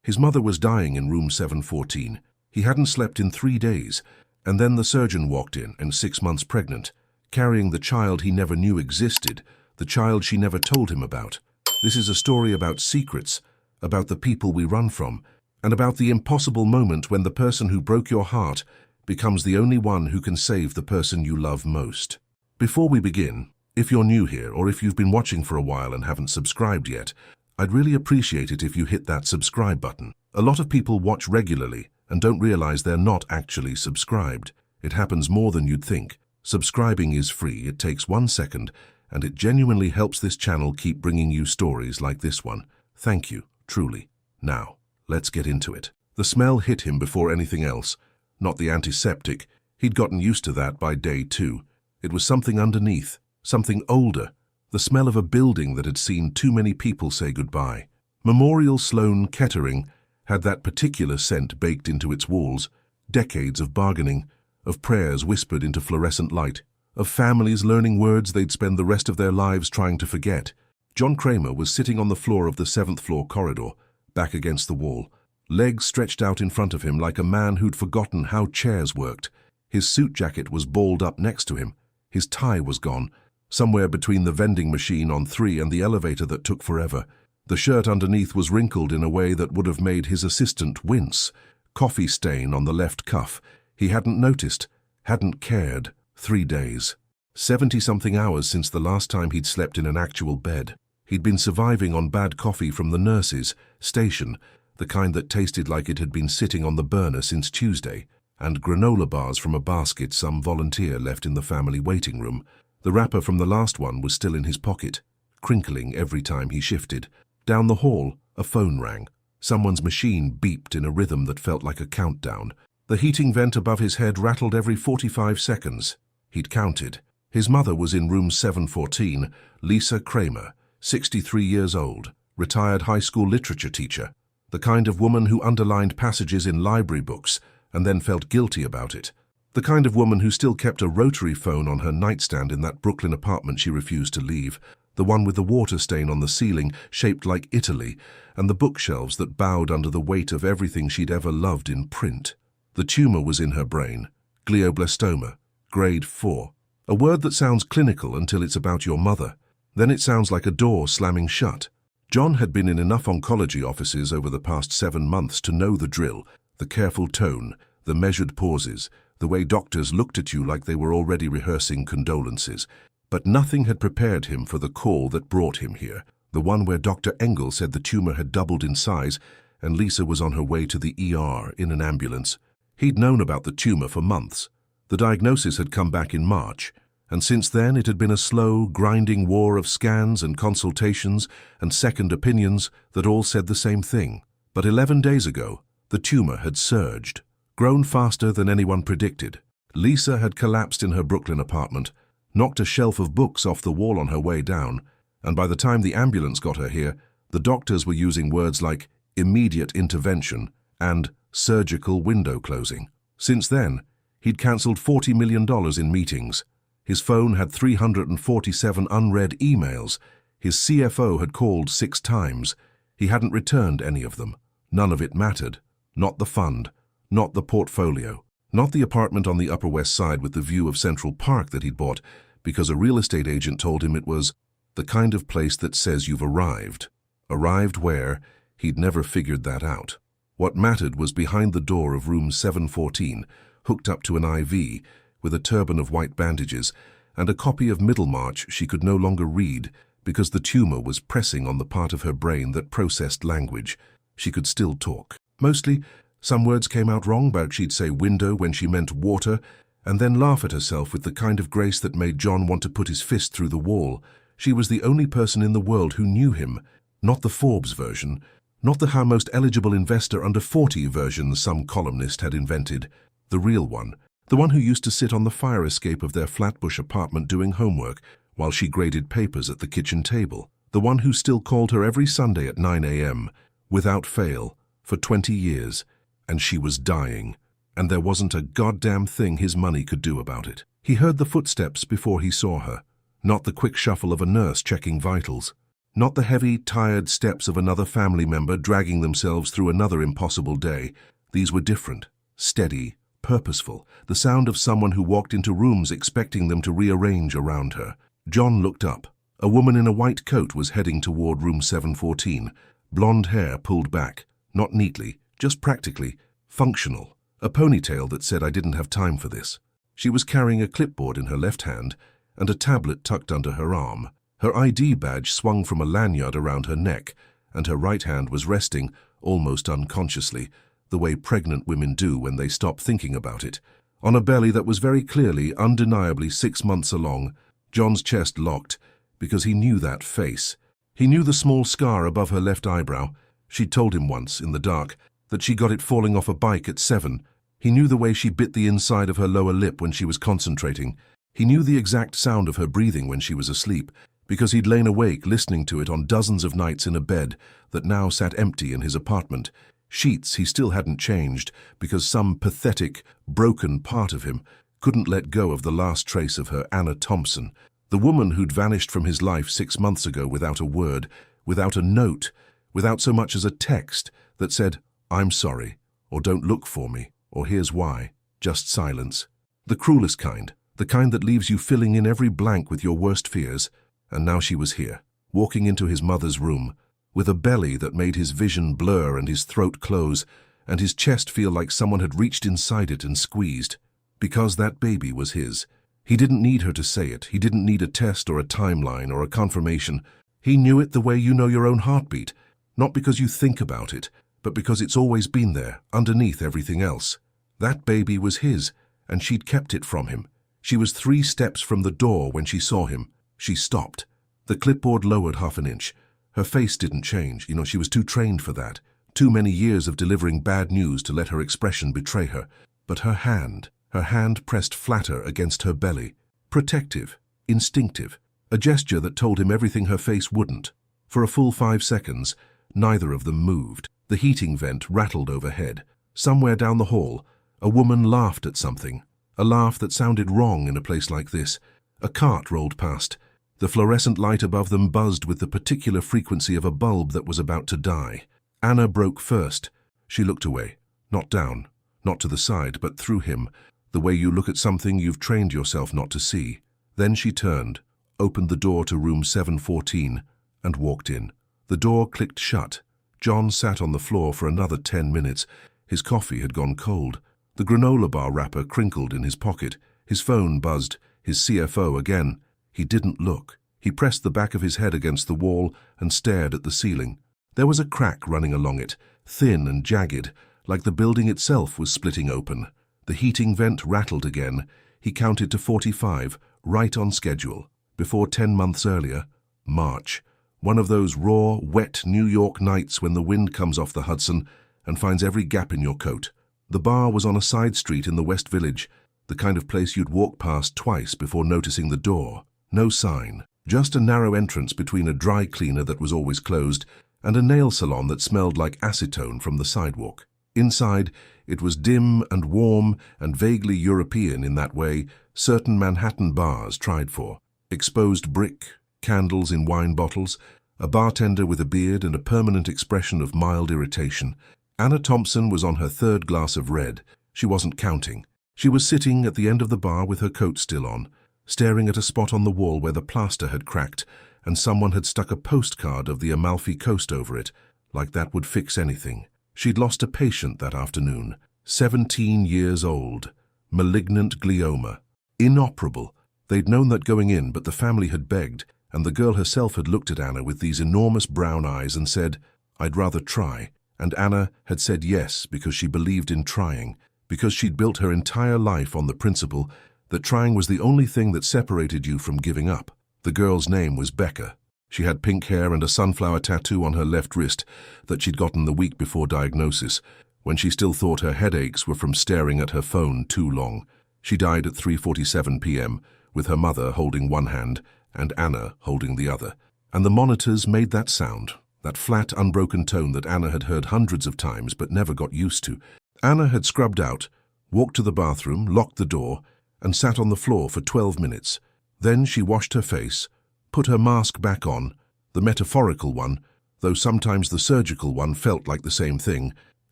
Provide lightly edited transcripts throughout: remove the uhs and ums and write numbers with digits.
His mother was dying in room 714. He hadn't slept in 3 days, and then the surgeon walked in, and 6 months pregnant, carrying the child he never knew existed, the child she never told him about. This is a story about secrets, about the people we run from, and about the impossible moment when the person who broke your heart becomes the only one who can save the person you love most. Before we begin, if you're new here or if you've been watching for a while and haven't subscribed yet, I'd really appreciate it if you hit that subscribe button. A lot of people watch regularly and don't realize they're not actually subscribed. It happens more than you'd think. Subscribing is free, it takes 1 second, and it genuinely helps this channel keep bringing you stories like this one. Thank you, truly. Now, let's get into it. The smell hit him before anything else. Not the antiseptic. He'd gotten used to that by day 2. It was something underneath, something older. The smell of a building that had seen too many people say goodbye. Memorial Sloan Kettering had that particular scent baked into its walls. Decades of bargaining, of prayers whispered into fluorescent light, of families learning words they'd spend the rest of their lives trying to forget. John Kramer was sitting on the floor of the 7th floor corridor, back against the wall, legs stretched out in front of him like a man who'd forgotten how chairs worked. His suit jacket was balled up next to him. His tie was gone, somewhere between the vending machine on 3 and the elevator that took forever. The shirt underneath was wrinkled in a way that would have made his assistant wince. Coffee stain on the left cuff. He hadn't noticed, hadn't cared. 3 days. 70-something hours since the last time he'd slept in an actual bed. He'd been surviving on bad coffee from the nurses' station, the kind that tasted like it had been sitting on the burner since Tuesday, and granola bars from a basket some volunteer left in the family waiting room. The wrapper from the last one was still in his pocket, crinkling every time he shifted. Down the hall, a phone rang. Someone's machine beeped in a rhythm that felt like a countdown. The heating vent above his head rattled every 45 seconds. He'd counted. His mother was in room 714, Lisa Kramer, 63 years old, retired high school literature teacher, the kind of woman who underlined passages in library books and then felt guilty about it. The kind of woman who still kept a rotary phone on her nightstand in that Brooklyn apartment she refused to leave, the one with the water stain on the ceiling shaped like Italy, and the bookshelves that bowed under the weight of everything she'd ever loved in print. The tumor was in her brain, glioblastoma, grade 4. A word that sounds clinical until it's about your mother. Then it sounds like a door slamming shut. John had been in enough oncology offices over the past 7 months to know the drill, the careful tone, the measured pauses, the way doctors looked at you like they were already rehearsing condolences. But nothing had prepared him for the call that brought him here, the one where Dr. Engel said the tumor had doubled in size and Lisa was on her way to the ER in an ambulance. He'd known about the tumor for months. The diagnosis had come back in March, and since then it had been a slow, grinding war of scans and consultations and second opinions that all said the same thing. But 11 days ago, the tumor had surged, grown faster than anyone predicted. Lisa had collapsed in her Brooklyn apartment, knocked a shelf of books off the wall on her way down, and by the time the ambulance got her here, the doctors were using words like immediate intervention and surgical window closing. Since then, he'd cancelled $40 million in meetings. His phone had 347 unread emails. His CFO had called 6 times. He hadn't returned any of them. None of it mattered. Not the fund, not the portfolio, not the apartment on the Upper West Side with the view of Central Park that he'd bought because a real estate agent told him it was the kind of place that says you've arrived. Arrived where? He'd never figured that out. What mattered was behind the door of room 714, hooked up to an IV, with a turban of white bandages, and a copy of Middlemarch she could no longer read because the tumor was pressing on the part of her brain that processed language. She could still talk. Mostly, some words came out wrong, but she'd say window when she meant water, and then laugh at herself with the kind of grace that made John want to put his fist through the wall. She was the only person in the world who knew him, not the Forbes version, not the how most eligible investor under 40 version some columnist had invented, the real one, the one who used to sit on the fire escape of their Flatbush apartment doing homework while she graded papers at the kitchen table, the one who still called her every Sunday at 9 a.m., without fail, for 20 years, and she was dying, and there wasn't a goddamn thing his money could do about it. He heard the footsteps before he saw her, not the quick shuffle of a nurse checking vitals. Not the heavy, tired steps of another family member dragging themselves through another impossible day. These were different, steady, purposeful, the sound of someone who walked into rooms expecting them to rearrange around her. John looked up. A woman in a white coat was heading toward room 714. Blonde hair pulled back, not neatly, just practically, functional. A ponytail that said, "I didn't have time for this." She was carrying a clipboard in her left hand and a tablet tucked under her arm. Her ID badge swung from a lanyard around her neck, and her right hand was resting, almost unconsciously, the way pregnant women do when they stop thinking about it, on a belly that was very clearly, undeniably 6 months along. John's chest locked, because he knew that face. He knew the small scar above her left eyebrow. She'd told him once, in the dark, that she got it falling off a bike at 7. He knew the way she bit the inside of her lower lip when she was concentrating. He knew the exact sound of her breathing when she was asleep, because he'd lain awake listening to it on dozens of nights in a bed that now sat empty in his apartment. Sheets he still hadn't changed, because some pathetic, broken part of him couldn't let go of the last trace of her Anna Thompson, the woman who'd vanished from his life 6 months ago without a word, without a note, without so much as a text that said, "I'm sorry," or "Don't look for me," or "Here's why." Just silence. The cruelest kind, the kind that leaves you filling in every blank with your worst fears. And now she was here, walking into his mother's room, with a belly that made his vision blur and his throat close, and his chest feel like someone had reached inside it and squeezed. Because that baby was his. He didn't need her to say it. He didn't need a test or a timeline or a confirmation. He knew it the way you know your own heartbeat, not because you think about it, but because it's always been there, underneath everything else. That baby was his, and she'd kept it from him. She was 3 steps from the door when she saw him. She stopped. The clipboard lowered half an inch. Her face didn't change. She was too trained for that. Too many years of delivering bad news to let her expression betray her. But her hand pressed flatter against her belly. Protective, instinctive. A gesture that told him everything her face wouldn't. For a full 5 seconds, neither of them moved. The heating vent rattled overhead. Somewhere down the hall, a woman laughed at something. A laugh that sounded wrong in a place like this. A cart rolled past. The fluorescent light above them buzzed with the particular frequency of a bulb that was about to die. Anna broke first. She looked away. Not down, not to the side, but through him, the way you look at something you've trained yourself not to see. Then she turned, opened the door to room 714, and walked in. The door clicked shut. John sat on the floor for another 10 minutes. His coffee had gone cold. The granola bar wrapper crinkled in his pocket. His phone buzzed. His CFO again. He didn't look. He pressed the back of his head against the wall and stared at the ceiling. There was a crack running along it, thin and jagged, like the building itself was splitting open. The heating vent rattled again. He counted to 45, right on schedule. Before 10 months earlier, March. One of those raw, wet New York nights when the wind comes off the Hudson and finds every gap in your coat. The bar was on a side street in the West Village, the kind of place you'd walk past twice before noticing the door. No sign, just a narrow entrance between a dry cleaner that was always closed and a nail salon that smelled like acetone from the sidewalk. Inside, it was dim and warm and vaguely European in that way certain Manhattan bars tried for. Exposed brick, candles in wine bottles, a bartender with a beard and a permanent expression of mild irritation. Anna Thompson was on her 3rd glass of red. She wasn't counting. She was sitting at the end of the bar with her coat still on, staring at a spot on the wall where the plaster had cracked and someone had stuck a postcard of the Amalfi Coast over it, like that would fix anything. She'd lost a patient that afternoon, 17 years old, malignant glioma, inoperable. They'd known that going in, but the family had begged, and the girl herself had looked at Anna with these enormous brown eyes and said, "I'd rather try." And Anna had said yes because she believed in trying, because she'd built her entire life on the principle that trying was the only thing that separated you from giving up. The girl's name was Becca. She had pink hair and a sunflower tattoo on her left wrist that she'd gotten the week before diagnosis, when she still thought her headaches were from staring at her phone too long. She died at 3:47 p.m., with her mother holding one hand and Anna holding the other. And the monitors made that sound, that flat, unbroken tone that Anna had heard hundreds of times but never got used to. Anna had scrubbed out, walked to the bathroom, locked the door, and sat on the floor for 12 minutes. Then she washed her face, put her mask back on. The metaphorical one, though sometimes the surgical one, felt like the same thing,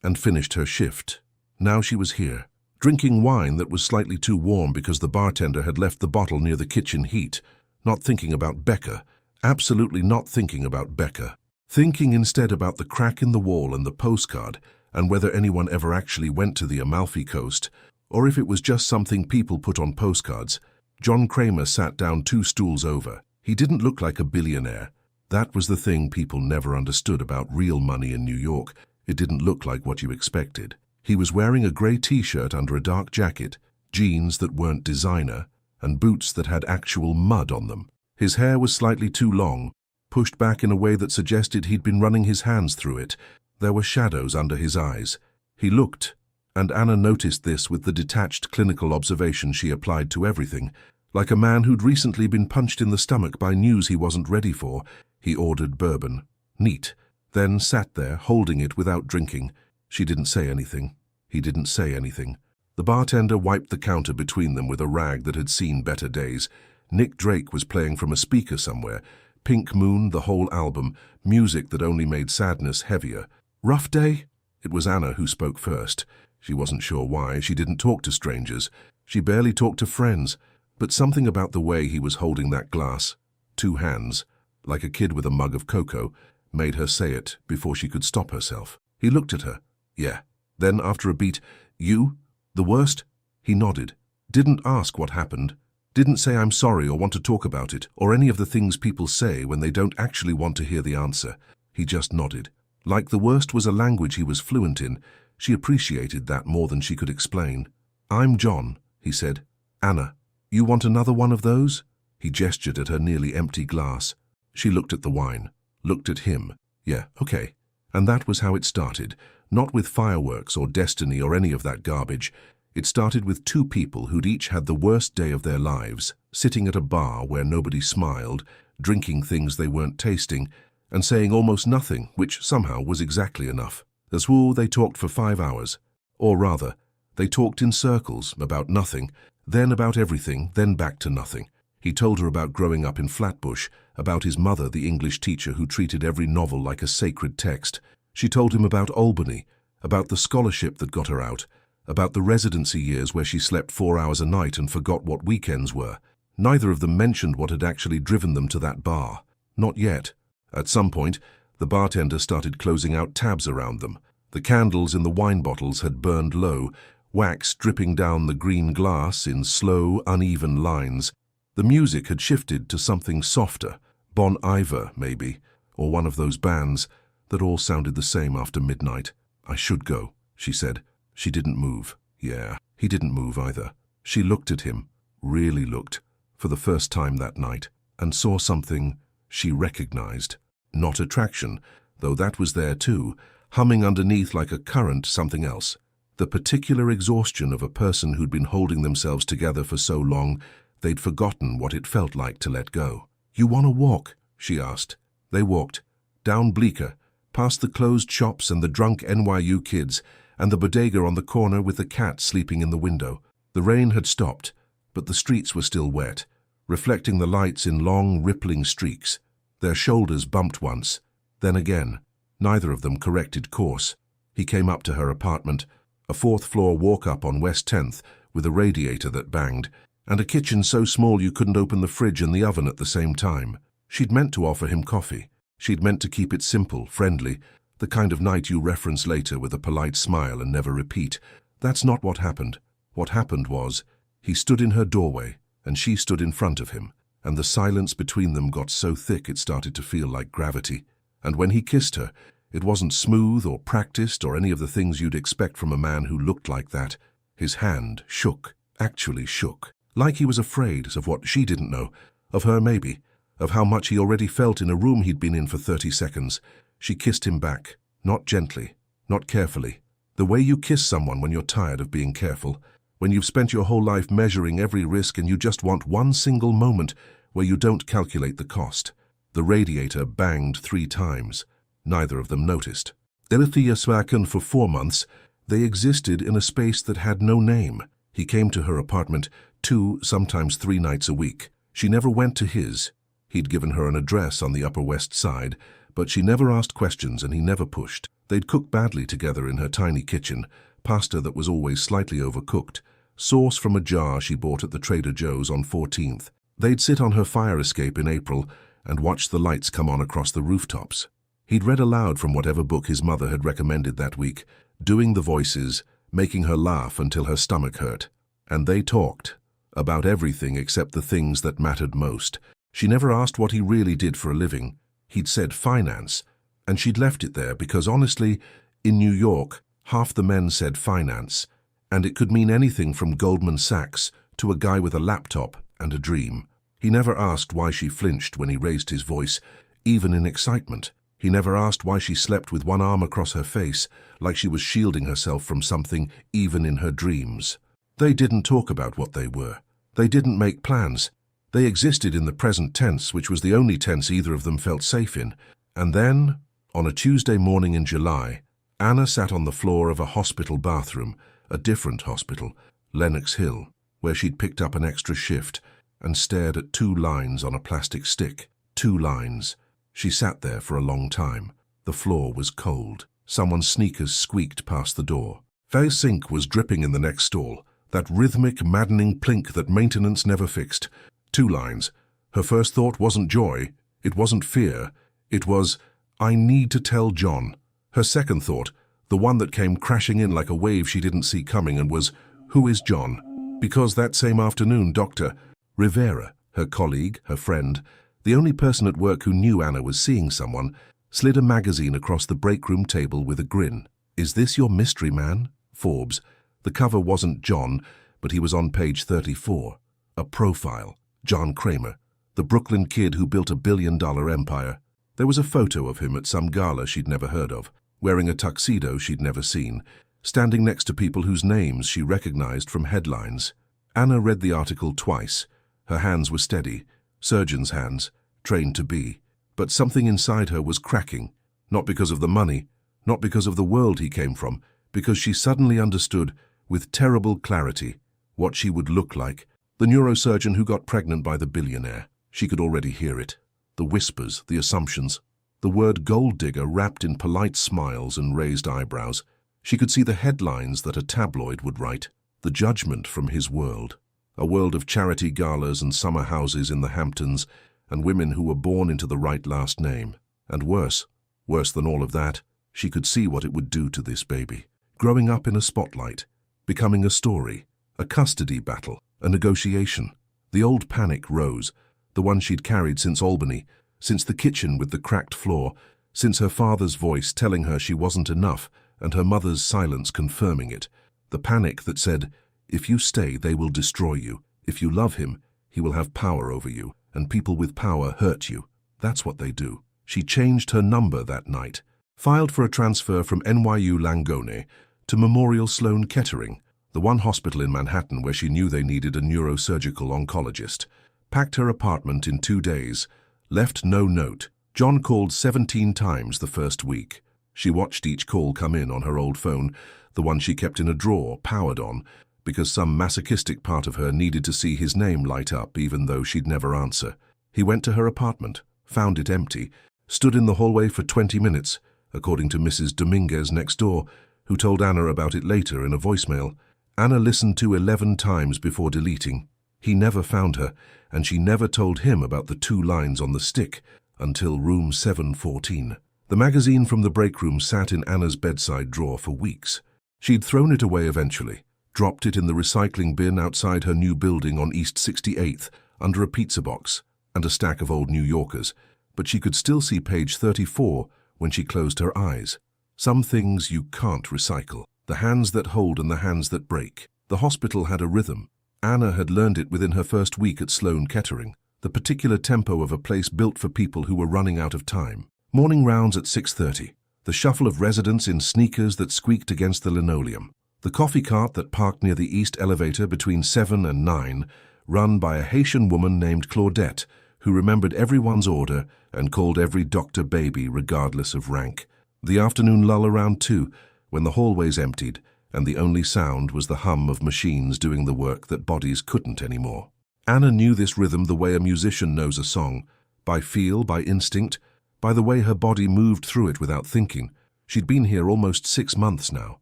and finished her shift. Now she was here, drinking wine that was slightly too warm because the bartender had left the bottle near the kitchen heat, not thinking about Becca, absolutely not thinking about Becca, thinking instead about the crack in the wall and the postcard, and whether anyone ever actually went to the Amalfi Coast, or if it was just something people put on postcards. John Kramer sat down 2 stools over. He didn't look like a billionaire. That was the thing people never understood about real money in New York. It didn't look like what you expected. He was wearing a grey t-shirt under a dark jacket, jeans that weren't designer, and boots that had actual mud on them. His hair was slightly too long, pushed back in a way that suggested he'd been running his hands through it. There were shadows under his eyes. He looked, and Anna noticed this with the detached clinical observation she applied to everything, like a man who'd recently been punched in the stomach by news he wasn't ready for. He ordered bourbon. Neat. Then sat there, holding it without drinking. She didn't say anything. He didn't say anything. The bartender wiped the counter between them with a rag that had seen better days. Nick Drake was playing from a speaker somewhere. Pink Moon, the whole album, music that only made sadness heavier. Rough day? It was Anna who spoke first. She wasn't sure why. She didn't talk to strangers. She barely talked to friends. But something about the way he was holding that glass, 2 hands, like a kid with a mug of cocoa, made her say it before she could stop herself. He looked at her. Yeah. Then, after a beat, "You? The worst?" He nodded. Didn't ask what happened. Didn't say I'm sorry or want to talk about it, or any of the things people say when they don't actually want to hear the answer. He just nodded. Like the worst was a language he was fluent in. She appreciated that more than she could explain. "I'm John," he said. "Anna. You want another one of those?" He gestured at her nearly empty glass. She looked at the wine, looked at him. Yeah, okay. And that was how it started. Not with fireworks or destiny or any of that garbage. It started with 2 people who'd each had the worst day of their lives, sitting at a bar where nobody smiled, drinking things they weren't tasting, and saying almost nothing, which somehow was exactly enough. As woo, they talked for 5 hours. Or rather, they talked in circles about nothing, then about everything, then back to nothing. He told her about growing up in Flatbush, about his mother, the English teacher who treated every novel like a sacred text. She told him about Albany, about the scholarship that got her out, about the residency years where she slept 4 hours a night and forgot what weekends were. Neither of them mentioned what had actually driven them to that bar. Not yet. At some point, the bartender started closing out tabs around them. The candles in the wine bottles had burned low, wax dripping down the green glass in slow, uneven lines. The music had shifted to something softer, Bon Iver, maybe, or one of those bands that all sounded the same after midnight. "I should go," she said. She didn't move. Yeah, he didn't move either. She looked at him, really looked, for the first time that night, and saw something she recognized. Not attraction, though that was there too, humming underneath like a current, something else. The particular exhaustion of a person who'd been holding themselves together for so long, they'd forgotten what it felt like to let go. "You want to walk?" she asked. They walked, down Bleecker, past the closed shops and the drunk NYU kids, and the bodega on the corner with the cat sleeping in the window. The rain had stopped, but the streets were still wet, reflecting the lights in long, rippling streaks. Their shoulders bumped once, then again. Neither of them corrected course. He came up to her apartment, a 4th-floor walk-up on West 10th with a radiator that banged, and a kitchen so small you couldn't open the fridge and the oven at the same time. She'd meant to offer him coffee. She'd meant to keep it simple, friendly, the kind of night you reference later with a polite smile and never repeat. That's not what happened. What happened was, he stood in her doorway, and she stood in front of him, and the silence between them got so thick it started to feel like gravity. And when he kissed her, it wasn't smooth or practiced or any of the things you'd expect from a man who looked like that. His hand shook, actually shook, like he was afraid of what she didn't know, of her maybe, of how much he already felt in a room he'd been in for 30 seconds. She kissed him back, not gently, not carefully. The way you kiss someone when you're tired of being careful, when you've spent your whole life measuring every risk and you just want one single moment where you don't calculate the cost. The radiator banged 3 times. Neither of them noticed. For 4 months, they existed in a space that had no name. He came to her apartment 2, sometimes 3 nights a week. She never went to his. He'd given her an address on the Upper West Side, but she never asked questions and he never pushed. They'd cook badly together in her tiny kitchen, pasta that was always slightly overcooked, sauce from a jar she bought at the Trader Joe's on 14th. They'd sit on her fire escape in April and watch the lights come on across the rooftops. He'd read aloud from whatever book his mother had recommended that week, doing the voices, making her laugh until her stomach hurt. And they talked about everything except the things that mattered most. She never asked what he really did for a living. He'd said finance, and she'd left it there because honestly, in New York, half the men said finance, and it could mean anything from Goldman Sachs to a guy with a laptop and a dream. He never asked why she flinched when he raised his voice, even in excitement. He never asked why she slept with one arm across her face, like she was shielding herself from something, even in her dreams. They didn't talk about what they were. They didn't make plans. They existed in the present tense, which was the only tense either of them felt safe in. And then, on a Tuesday morning in July, Anna sat on the floor of a hospital bathroom, a different hospital, Lenox Hill, where she'd picked up an extra shift, and stared at 2 lines on a plastic stick. 2 lines. She sat there for a long time. The floor was cold. Someone's sneakers squeaked past the door. Faye's sink was dripping in the next stall, that rhythmic, maddening plink that maintenance never fixed. 2 lines. Her first thought wasn't joy. It wasn't fear. It was, I need to tell John. Her second thought, the one that came crashing in like a wave she didn't see coming, and was, who is John? Because that same afternoon, Dr. Rivera, her colleague, her friend, the only person at work who knew Anna was seeing someone, slid a magazine across the break room table with a grin. Is this your mystery man? Forbes. The cover wasn't John, but he was on page 34. A profile. John Kramer, the Brooklyn kid who built $1 billion empire. There was a photo of him at some gala she'd never heard of, wearing a tuxedo she'd never seen, standing next to people whose names she recognized from headlines. Anna read the article twice. Her hands were steady, surgeon's hands, trained to be. But something inside her was cracking, not because of the money, not because of the world he came from, because she suddenly understood, with terrible clarity, what she would look like. The neurosurgeon who got pregnant by the billionaire. She could already hear it. The whispers, the assumptions. The word gold digger wrapped in polite smiles and raised eyebrows. She could see the headlines that a tabloid would write. The judgment from his world. A world of charity galas and summer houses in the Hamptons, and women who were born into the right last name. And worse than all of that, she could see what it would do to this baby. Growing up in a spotlight, becoming a story, a custody battle, a negotiation. The old panic rose, the one she'd carried since Albany, since the kitchen with the cracked floor, since her father's voice telling her she wasn't enough and her mother's silence confirming it. The panic that said, if you stay, they will destroy you. If you love him, he will have power over you, and people with power hurt you. That's what they do. She changed her number that night, filed for a transfer from NYU Langone to Memorial Sloan Kettering, the one hospital in Manhattan where she knew they needed a neurosurgical oncologist, packed her apartment in 2 days, left no note. John called 17 times the first week. She watched each call come in on her old phone, the one she kept in a drawer, powered on, because some masochistic part of her needed to see his name light up even though she'd never answer. He went to her apartment, found it empty, stood in the hallway for 20 minutes, according to Mrs. Dominguez next door, who told Anna about it later in a voicemail. Anna listened to 11 times before deleting. He never found her, and she never told him about the 2 lines on the stick until room 714. The magazine from the break room sat in Anna's bedside drawer for weeks. She'd thrown it away eventually, dropped it in the recycling bin outside her new building on East 68th under a pizza box and a stack of old New Yorkers, but she could still see page 34 when she closed her eyes. Some things you can't recycle. The hands that hold and the hands that break. The hospital had a rhythm. Anna had learned it within her first week at Sloan Kettering, the particular tempo of a place built for people who were running out of time. Morning rounds at 6:30. The shuffle of residents in sneakers that squeaked against the linoleum. The coffee cart that parked near the east elevator between 7 and 9, run by a Haitian woman named Claudette, who remembered everyone's order and called every doctor baby regardless of rank. The afternoon lull around 2, when the hallways emptied, and the only sound was the hum of machines doing the work that bodies couldn't anymore. Anna knew this rhythm the way a musician knows a song, By feel, by instinct, by the way her body moved through it without thinking. She'd been here almost 6 months now.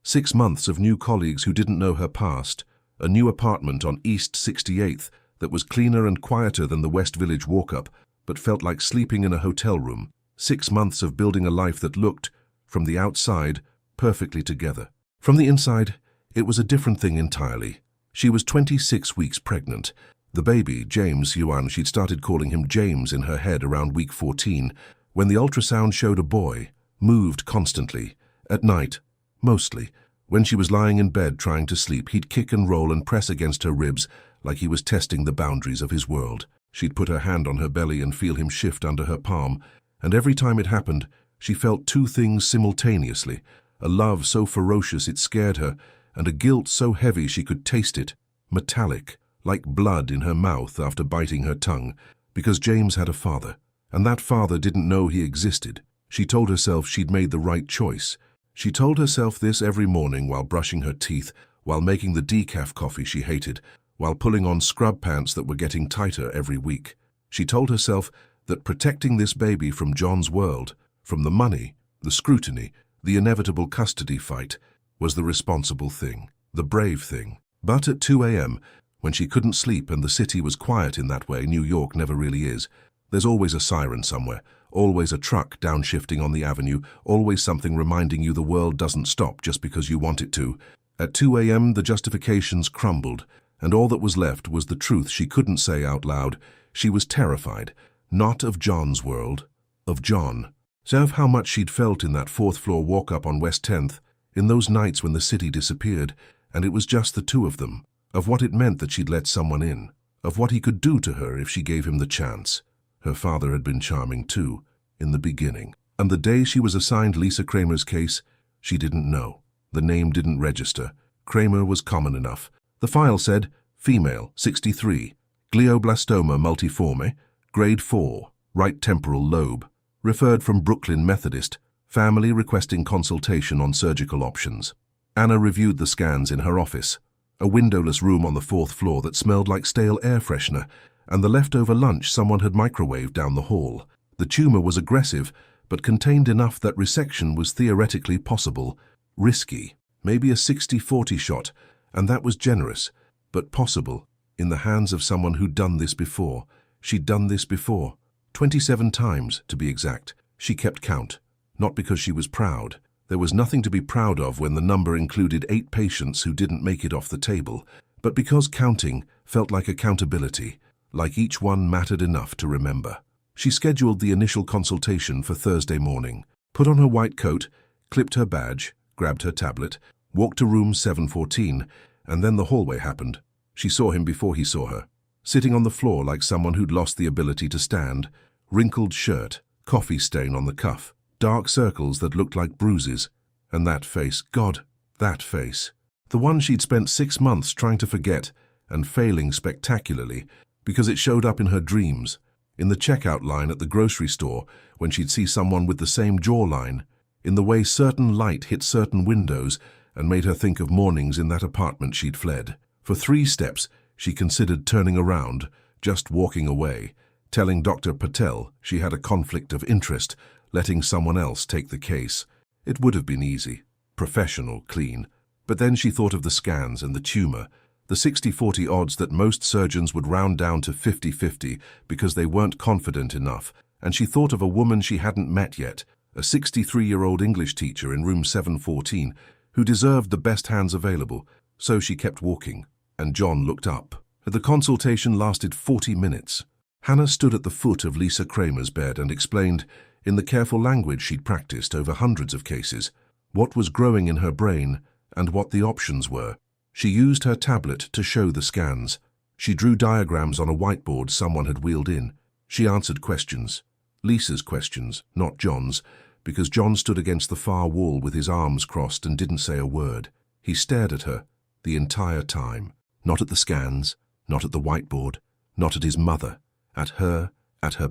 6 months of new colleagues who didn't know her past. A new apartment on East 68th that was cleaner and quieter than the West Village walk-up, but felt like sleeping in a hotel room. 6 months of building a life that looked, from the outside, perfectly together. From the inside, it was a different thing entirely. She was 26 weeks pregnant. The baby, James Yuan, she'd started calling him James in her head around week 14, when the ultrasound showed a boy, moved constantly. At night, mostly. When she was lying in bed trying to sleep, he'd kick and roll and press against her ribs like he was testing the boundaries of his world. She'd put her hand on her belly and feel him shift under her palm, and every time it happened, she felt two things simultaneously, a love so ferocious it scared her, and a guilt so heavy she could taste it, metallic, like blood in her mouth after biting her tongue, because James had a father, and that father didn't know he existed. She told herself she'd made the right choice. She told herself this every morning while brushing her teeth, while making the decaf coffee she hated, while pulling on scrub pants that were getting tighter every week. She told herself that protecting this baby from John's world, from the money, the scrutiny, the inevitable custody fight, was the responsible thing, the brave thing. But at 2 a.m., when she couldn't sleep and the city was quiet in that way New York never really is, there's always a siren somewhere, always a truck downshifting on the avenue, always something reminding you the world doesn't stop just because you want it to. At 2 a.m., the justifications crumbled, and all that was left was the truth she couldn't say out loud. She was terrified, not of John's world, of John. So of how much she'd felt in that 4th-floor walk-up on West 10th, in those nights when the city disappeared, and it was just the two of them, of what it meant that she'd let someone in, of what he could do to her if she gave him the chance. Her father had been charming too, in the beginning. And the day she was assigned Lisa Kramer's case, she didn't know. The name didn't register. Kramer was common enough. The file said, female, 63, glioblastoma multiforme, grade 4, right temporal lobe, referred from Brooklyn Methodist, family requesting consultation on surgical options. Anna reviewed the scans in her office, a windowless room on the 4th floor that smelled like stale air freshener, and the leftover lunch someone had microwaved down the hall. The tumor was aggressive, but contained enough that resection was theoretically possible. Risky, maybe a 60-40 shot, and that was generous, but possible, in the hands of someone who'd done this before. She'd done this before. 27 times, to be exact. She kept count, not because she was proud. There was nothing to be proud of when the number included 8 patients who didn't make it off the table, but because counting felt like accountability, like each one mattered enough to remember. She scheduled the initial consultation for Thursday morning, put on her white coat, clipped her badge, grabbed her tablet, walked to room 714, and then the hallway happened. She saw him before he saw her, sitting on the floor like someone who'd lost the ability to stand, wrinkled shirt, coffee stain on the cuff, dark circles that looked like bruises, and that face, God, that face. The one she'd spent 6 months trying to forget and failing spectacularly because it showed up in her dreams, in the checkout line at the grocery store when she'd see someone with the same jawline, in the way certain light hit certain windows and made her think of mornings in that apartment she'd fled. For 3 steps, she considered turning around, just walking away, telling Dr. Patel she had a conflict of interest, letting someone else take the case. It would have been easy, professional, clean. But then she thought of the scans and the tumor, the 60-40 odds that most surgeons would round down to 50-50 because they weren't confident enough, and she thought of a woman she hadn't met yet, a 63-year-old English teacher in room 714, who deserved the best hands available. So she kept walking, and John looked up. The consultation lasted 40 minutes. Hannah stood at the foot of Lisa Kramer's bed and explained, in the careful language she'd practiced over hundreds of cases, what was growing in her brain and what the options were. She used her tablet to show the scans. She drew diagrams on a whiteboard someone had wheeled in. She answered questions. Lisa's questions, not John's, because John stood against the far wall with his arms crossed and didn't say a word. He stared at her the entire time, not at the scans, not at the whiteboard, not at his mother, at her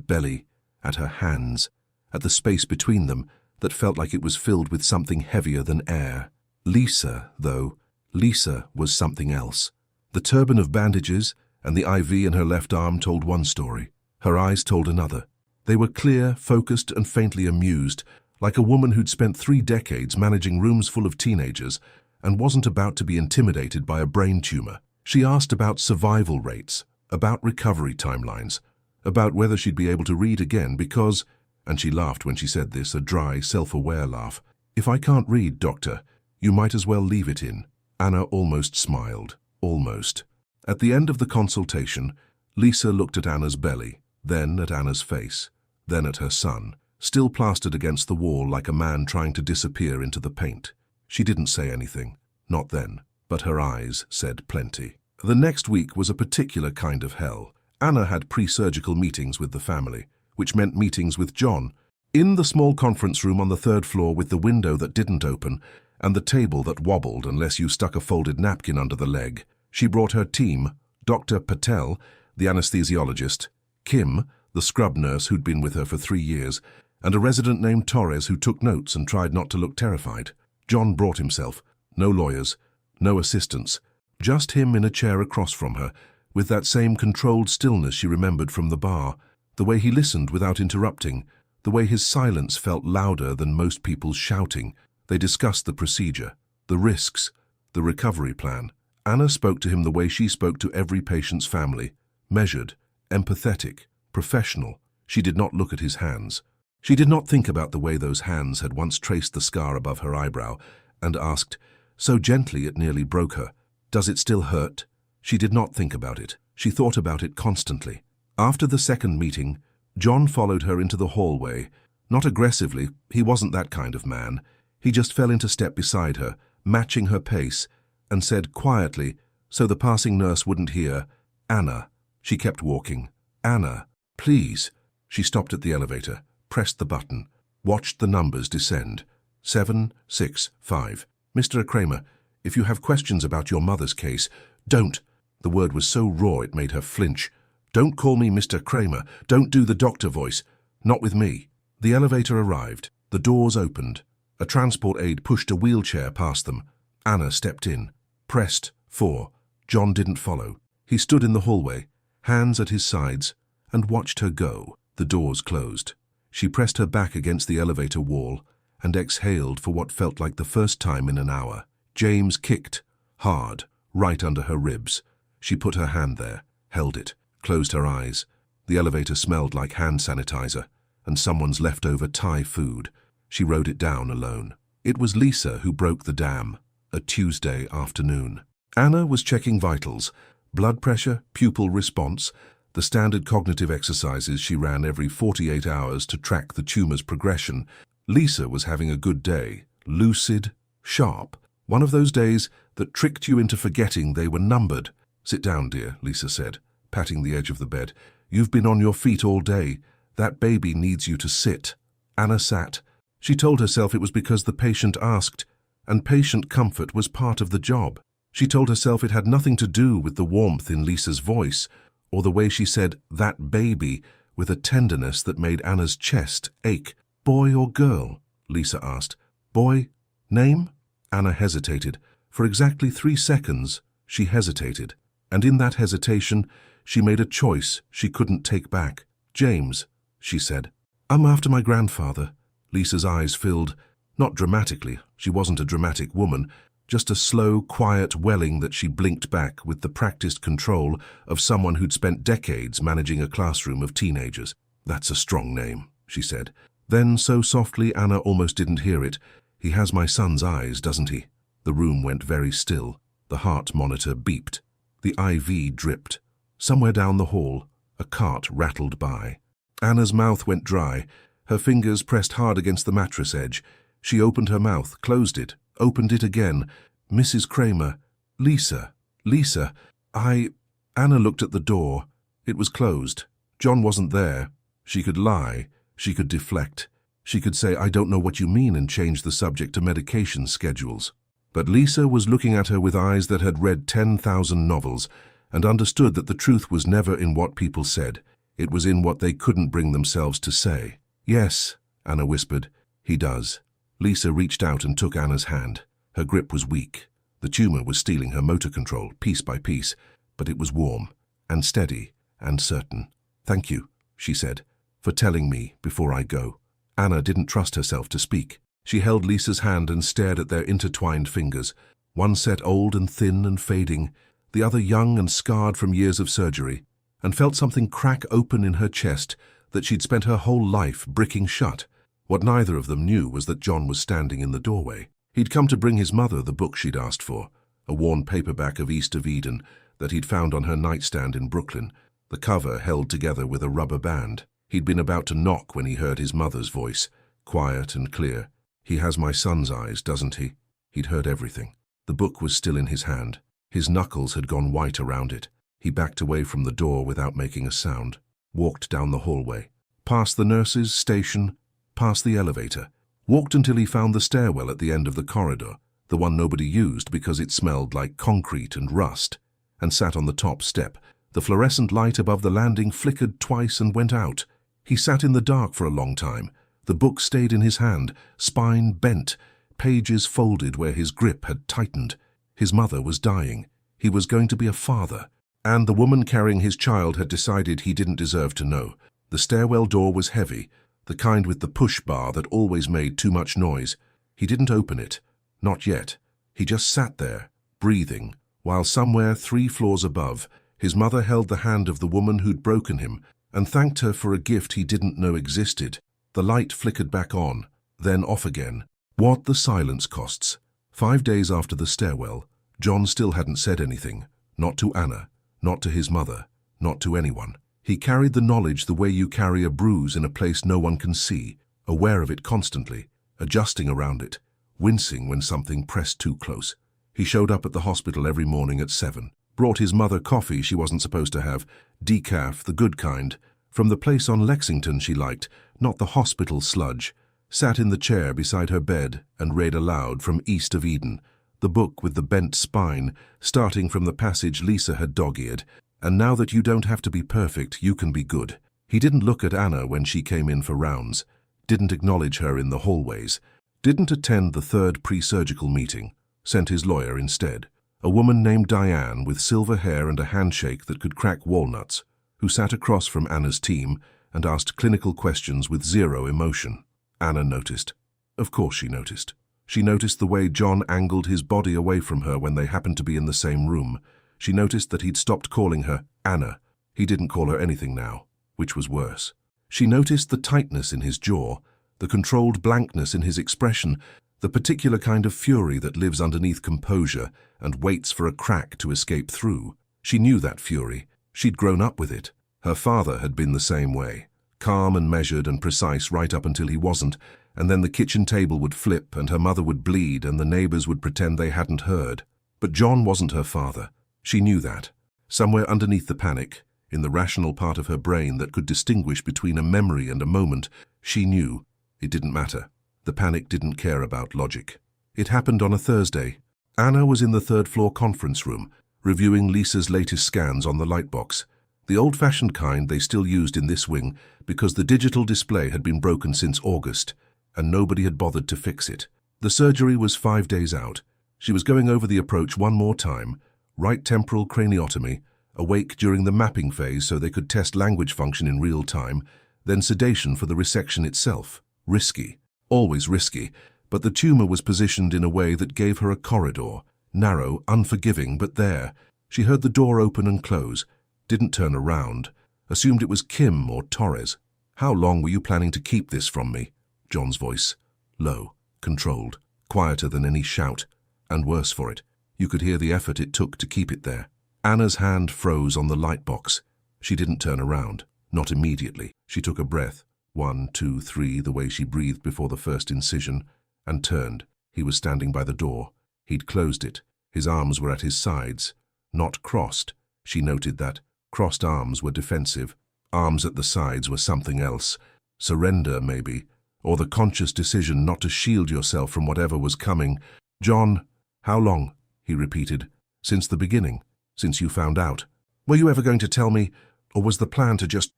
belly, at her hands, at the space between them that felt like it was filled with something heavier than air. Lisa, though, Lisa was something else. The turban of bandages and the IV in her left arm told one story. Her eyes told another. They were clear, focused, and faintly amused, like a woman who'd spent 3 decades managing rooms full of teenagers and wasn't about to be intimidated by a brain tumor. She asked about survival rates, about recovery timelines, about whether she'd be able to read again because, and she laughed when she said this, a dry, self-aware laugh, "If I can't read, doctor, you might as well leave it in." Anna almost smiled. Almost. At the end of the consultation, Lisa looked at Anna's belly, then at Anna's face, then at her son, still plastered against the wall like a man trying to disappear into the paint. She didn't say anything, not then, but her eyes said plenty. The next week was a particular kind of hell. Anna had pre-surgical meetings with the family, which meant meetings with John, in the small conference room on the 3rd floor with the window that didn't open and the table that wobbled unless you stuck a folded napkin under the leg. She brought her team, Dr. Patel, the anesthesiologist, Kim, the scrub nurse who'd been with her for 3 years, and a resident named Torres who took notes and tried not to look terrified. John brought himself. No lawyers, no assistants, just him in a chair across from her, with that same controlled stillness she remembered from the bar, the way he listened without interrupting, the way his silence felt louder than most people's shouting. They discussed the procedure, the risks, the recovery plan. Anna spoke to him the way she spoke to every patient's family, measured, empathetic, professional. She did not look at his hands. She did not think about the way those hands had once traced the scar above her eyebrow, and asked, so gently it nearly broke her, "Does it still hurt?" She did not think about it. She thought about it constantly. After the second meeting, John followed her into the hallway. Not aggressively, he wasn't that kind of man. He just fell into step beside her, matching her pace, and said quietly, so the passing nurse wouldn't hear, "Anna." She kept walking. "Anna, please." She stopped at the elevator, pressed the button, watched the numbers descend. 7, 6, 5. "Mr. Kramer, if you have questions about your mother's case, don't." The word was so raw it made her flinch. "Don't call me Mr. Kramer. Don't do the doctor voice. Not with me." The elevator arrived. The doors opened. A transport aide pushed a wheelchair past them. Anna stepped in. Pressed 4. John didn't follow. He stood in the hallway, hands at his sides, and watched her go. The doors closed. She pressed her back against the elevator wall and exhaled for what felt like the first time in an hour. James kicked, hard, right under her ribs. She put her hand there, held it, closed her eyes. The elevator smelled like hand sanitizer and someone's leftover Thai food. She rode it down alone. It was Lisa who broke the dam, a Tuesday afternoon. Anna was checking vitals, blood pressure, pupil response, the standard cognitive exercises she ran every 48 hours to track the tumor's progression. Lisa was having a good day, lucid, sharp, one of those days that tricked you into forgetting they were numbered. "Sit down, dear," Lisa said, patting the edge of the bed. "You've been on your feet all day. That baby needs you to sit." Anna sat. She told herself it was because the patient asked, and patient comfort was part of the job. She told herself it had nothing to do with the warmth in Lisa's voice, or the way she said, "that baby," with a tenderness that made Anna's chest ache. "Boy or girl?" Lisa asked. "Boy? Name?" Anna hesitated. For exactly 3 seconds, she hesitated. And in that hesitation, she made a choice she couldn't take back. "James," she said. "I'm after my grandfather." Lisa's eyes filled, not dramatically, she wasn't a dramatic woman, just a slow, quiet welling that she blinked back with the practiced control of someone who'd spent decades managing a classroom of teenagers. "That's a strong name," she said. Then, so softly Anna almost didn't hear it, "He has my son's eyes, doesn't he?" The room went very still. The heart monitor beeped. The IV dripped. Somewhere down the hall, a cart rattled by. Anna's mouth went dry. Her fingers pressed hard against the mattress edge. She opened her mouth, closed it, opened it again. "Mrs. Kramer. Lisa. Lisa. Anna looked at the door. It was closed. John wasn't there. She could lie. She could deflect. She could say, "I don't know what you mean," and change the subject to medication schedules. But Lisa was looking at her with eyes that had read 10,000 novels and understood that the truth was never in what people said. It was in what they couldn't bring themselves to say. "Yes," Anna whispered. "He does." Lisa reached out and took Anna's hand. Her grip was weak. The tumor was stealing her motor control, piece by piece, but it was warm and steady and certain. "Thank you," she said, for telling me before I go." Anna didn't trust herself to speak. She held Lisa's hand and stared at their intertwined fingers, one set old and thin and fading, the other young and scarred from years of surgery, and felt something crack open in her chest that she'd spent her whole life bricking shut. What neither of them knew was that John was standing in the doorway. He'd come to bring his mother the book she'd asked for, a worn paperback of East of Eden that he'd found on her nightstand in Brooklyn, the cover held together with a rubber band. He'd been about to knock when he heard his mother's voice, quiet and clear. "He has my son's eyes, doesn't he?" He'd heard everything. The book was still in his hand. His knuckles had gone white around it. He backed away from the door without making a sound, walked down the hallway, past the nurse's station, past the elevator, walked until he found the stairwell at the end of the corridor, the one nobody used because it smelled like concrete and rust, and sat on the top step. The fluorescent light above the landing flickered twice and went out. He sat in the dark for a long time. The book stayed in his hand, spine bent, pages folded where his grip had tightened. His mother was dying. He was going to be a father. And the woman carrying his child had decided he didn't deserve to know. The stairwell door was heavy, the kind with the push bar that always made too much noise. He didn't open it. Not yet. He just sat there, breathing, while somewhere 3 floors above, his mother held the hand of the woman who'd broken him and thanked her for a gift he didn't know existed. The light flickered back on, then off again. What the silence costs. 5 days after the stairwell, John still hadn't said anything. Not to Anna, not to his mother, not to anyone. He carried the knowledge the way you carry a bruise in a place no one can see, aware of it constantly, adjusting around it, wincing when something pressed too close. He showed up at the hospital every morning at 7, brought his mother coffee she wasn't supposed to have, decaf, the good kind, from the place on Lexington she liked, not the hospital sludge, sat in the chair beside her bed and read aloud from East of Eden, the book with the bent spine, starting from the passage Lisa had dog-eared, and now that you don't have to be perfect, you can be good. He didn't look at Anna when she came in for rounds, didn't acknowledge her in the hallways, didn't attend the 3rd pre-surgical meeting, sent his lawyer instead, a woman named Diane with silver hair and a handshake that could crack walnuts, who sat across from Anna's team and asked clinical questions with zero emotion. Anna noticed. Of course she noticed. She noticed the way John angled his body away from her when they happened to be in the same room. She noticed that he'd stopped calling her Anna. He didn't call her anything now, which was worse. She noticed the tightness in his jaw, the controlled blankness in his expression, the particular kind of fury that lives underneath composure and waits for a crack to escape through. She knew that fury. She'd grown up with it. Her father had been the same way, calm and measured and precise right up until he wasn't, and then the kitchen table would flip and her mother would bleed and the neighbors would pretend they hadn't heard. But John wasn't her father. She knew that. Somewhere underneath the panic, in the rational part of her brain that could distinguish between a memory and a moment, she knew it didn't matter. The panic didn't care about logic. It happened on a Thursday. Anna was in the 3rd floor conference room, reviewing Lisa's latest scans on the lightbox, the old-fashioned kind they still used in this wing because the digital display had been broken since August, and nobody had bothered to fix it. The surgery was 5 days out. She was going over the approach one more time, right temporal craniotomy, awake during the mapping phase so they could test language function in real time, then sedation for the resection itself. Risky. Always risky, but the tumor was positioned in a way that gave her a corridor, narrow, unforgiving, but there. She heard the door open and close, didn't turn around, assumed it was Kim or Torres. "How long were you planning to keep this from me?" John's voice. Low, controlled, quieter than any shout, and worse for it. You could hear the effort it took to keep it there. Anna's hand froze on the light box. She didn't turn around, not immediately. She took a breath, 1, 2, 3, the way she breathed before the first incision, and turned. He was standing by the door. He'd closed it. His arms were at his sides, not crossed. She noted that. Crossed arms were defensive. Arms at the sides were something else. Surrender, maybe, or the conscious decision not to shield yourself from whatever was coming. "John, how long?" he repeated. "Since the beginning? Since you found out? Were you ever going to tell me, or was the plan to just,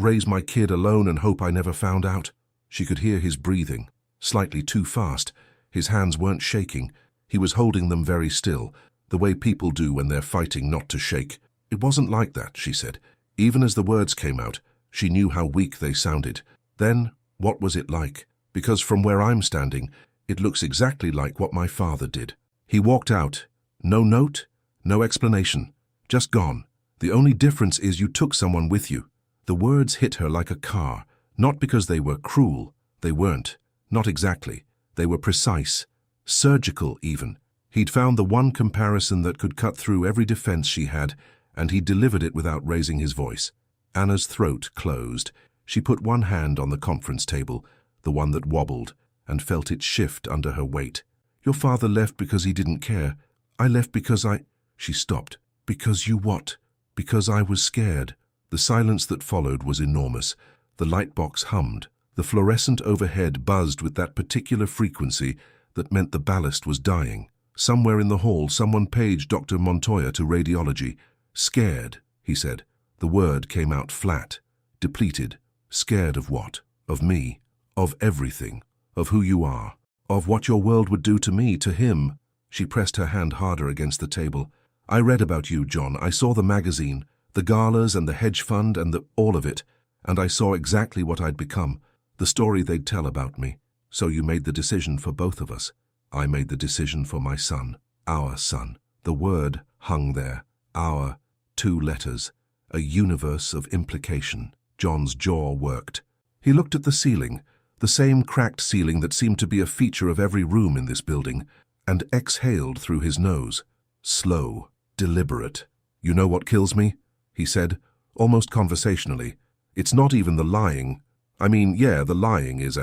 raise my kid alone and hope I never found out?" She could hear his breathing, slightly too fast. His hands weren't shaking. He was holding them very still, the way people do when they're fighting not to shake. "It wasn't like that," she said. Even as the words came out, She knew how weak they sounded. Then, what was it like? Because from where I'm standing, it looks exactly like what my father did. He walked out. No note, no explanation. Just gone. The only difference is you took someone with you. The words hit her like a car, not because they were cruel. They weren't. Not exactly. They were precise. Surgical, even. He'd found the one comparison that could cut through every defense she had, and he delivered it without raising his voice. Anna's throat closed. She put one hand on the conference table, the one that wobbled, and felt it shift under her weight. Your father left because he didn't care. I left because She stopped. Because you what? Because I was scared. The silence that followed was enormous. The light box hummed. The fluorescent overhead buzzed with that particular frequency that meant the ballast was dying. Somewhere in the hall, someone paged Dr. Montoya to radiology. Scared, he said. The word came out flat, depleted. Scared of what? Of me. Of everything. Of who you are. Of what your world would do to me, to him. She pressed her hand harder against the table. I read about you, John. I saw the magazine, the galas and the hedge fund and all of it, and I saw exactly what I'd become, the story they'd tell about me. So you made the decision for both of us. I made the decision for my son, our son. The word hung there. Our, 2 letters, a universe of implication. John's jaw worked. He looked at the ceiling, the same cracked ceiling that seemed to be a feature of every room in this building, and exhaled through his nose. Slow, deliberate. You know what kills me? He said, almost conversationally. It's not even the lying. I mean, yeah, the lying is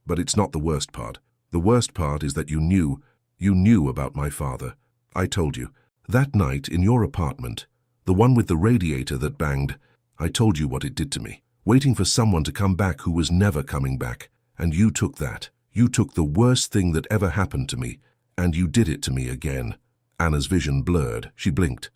but it's not the worst part. The worst part is that you knew about my father. I told you. That night in your apartment, the one with the radiator that banged, I told you what it did to me. Waiting for someone to come back who was never coming back. And you took that. You took the worst thing that ever happened to me, and you did it to me again. Anna's vision blurred. She blinked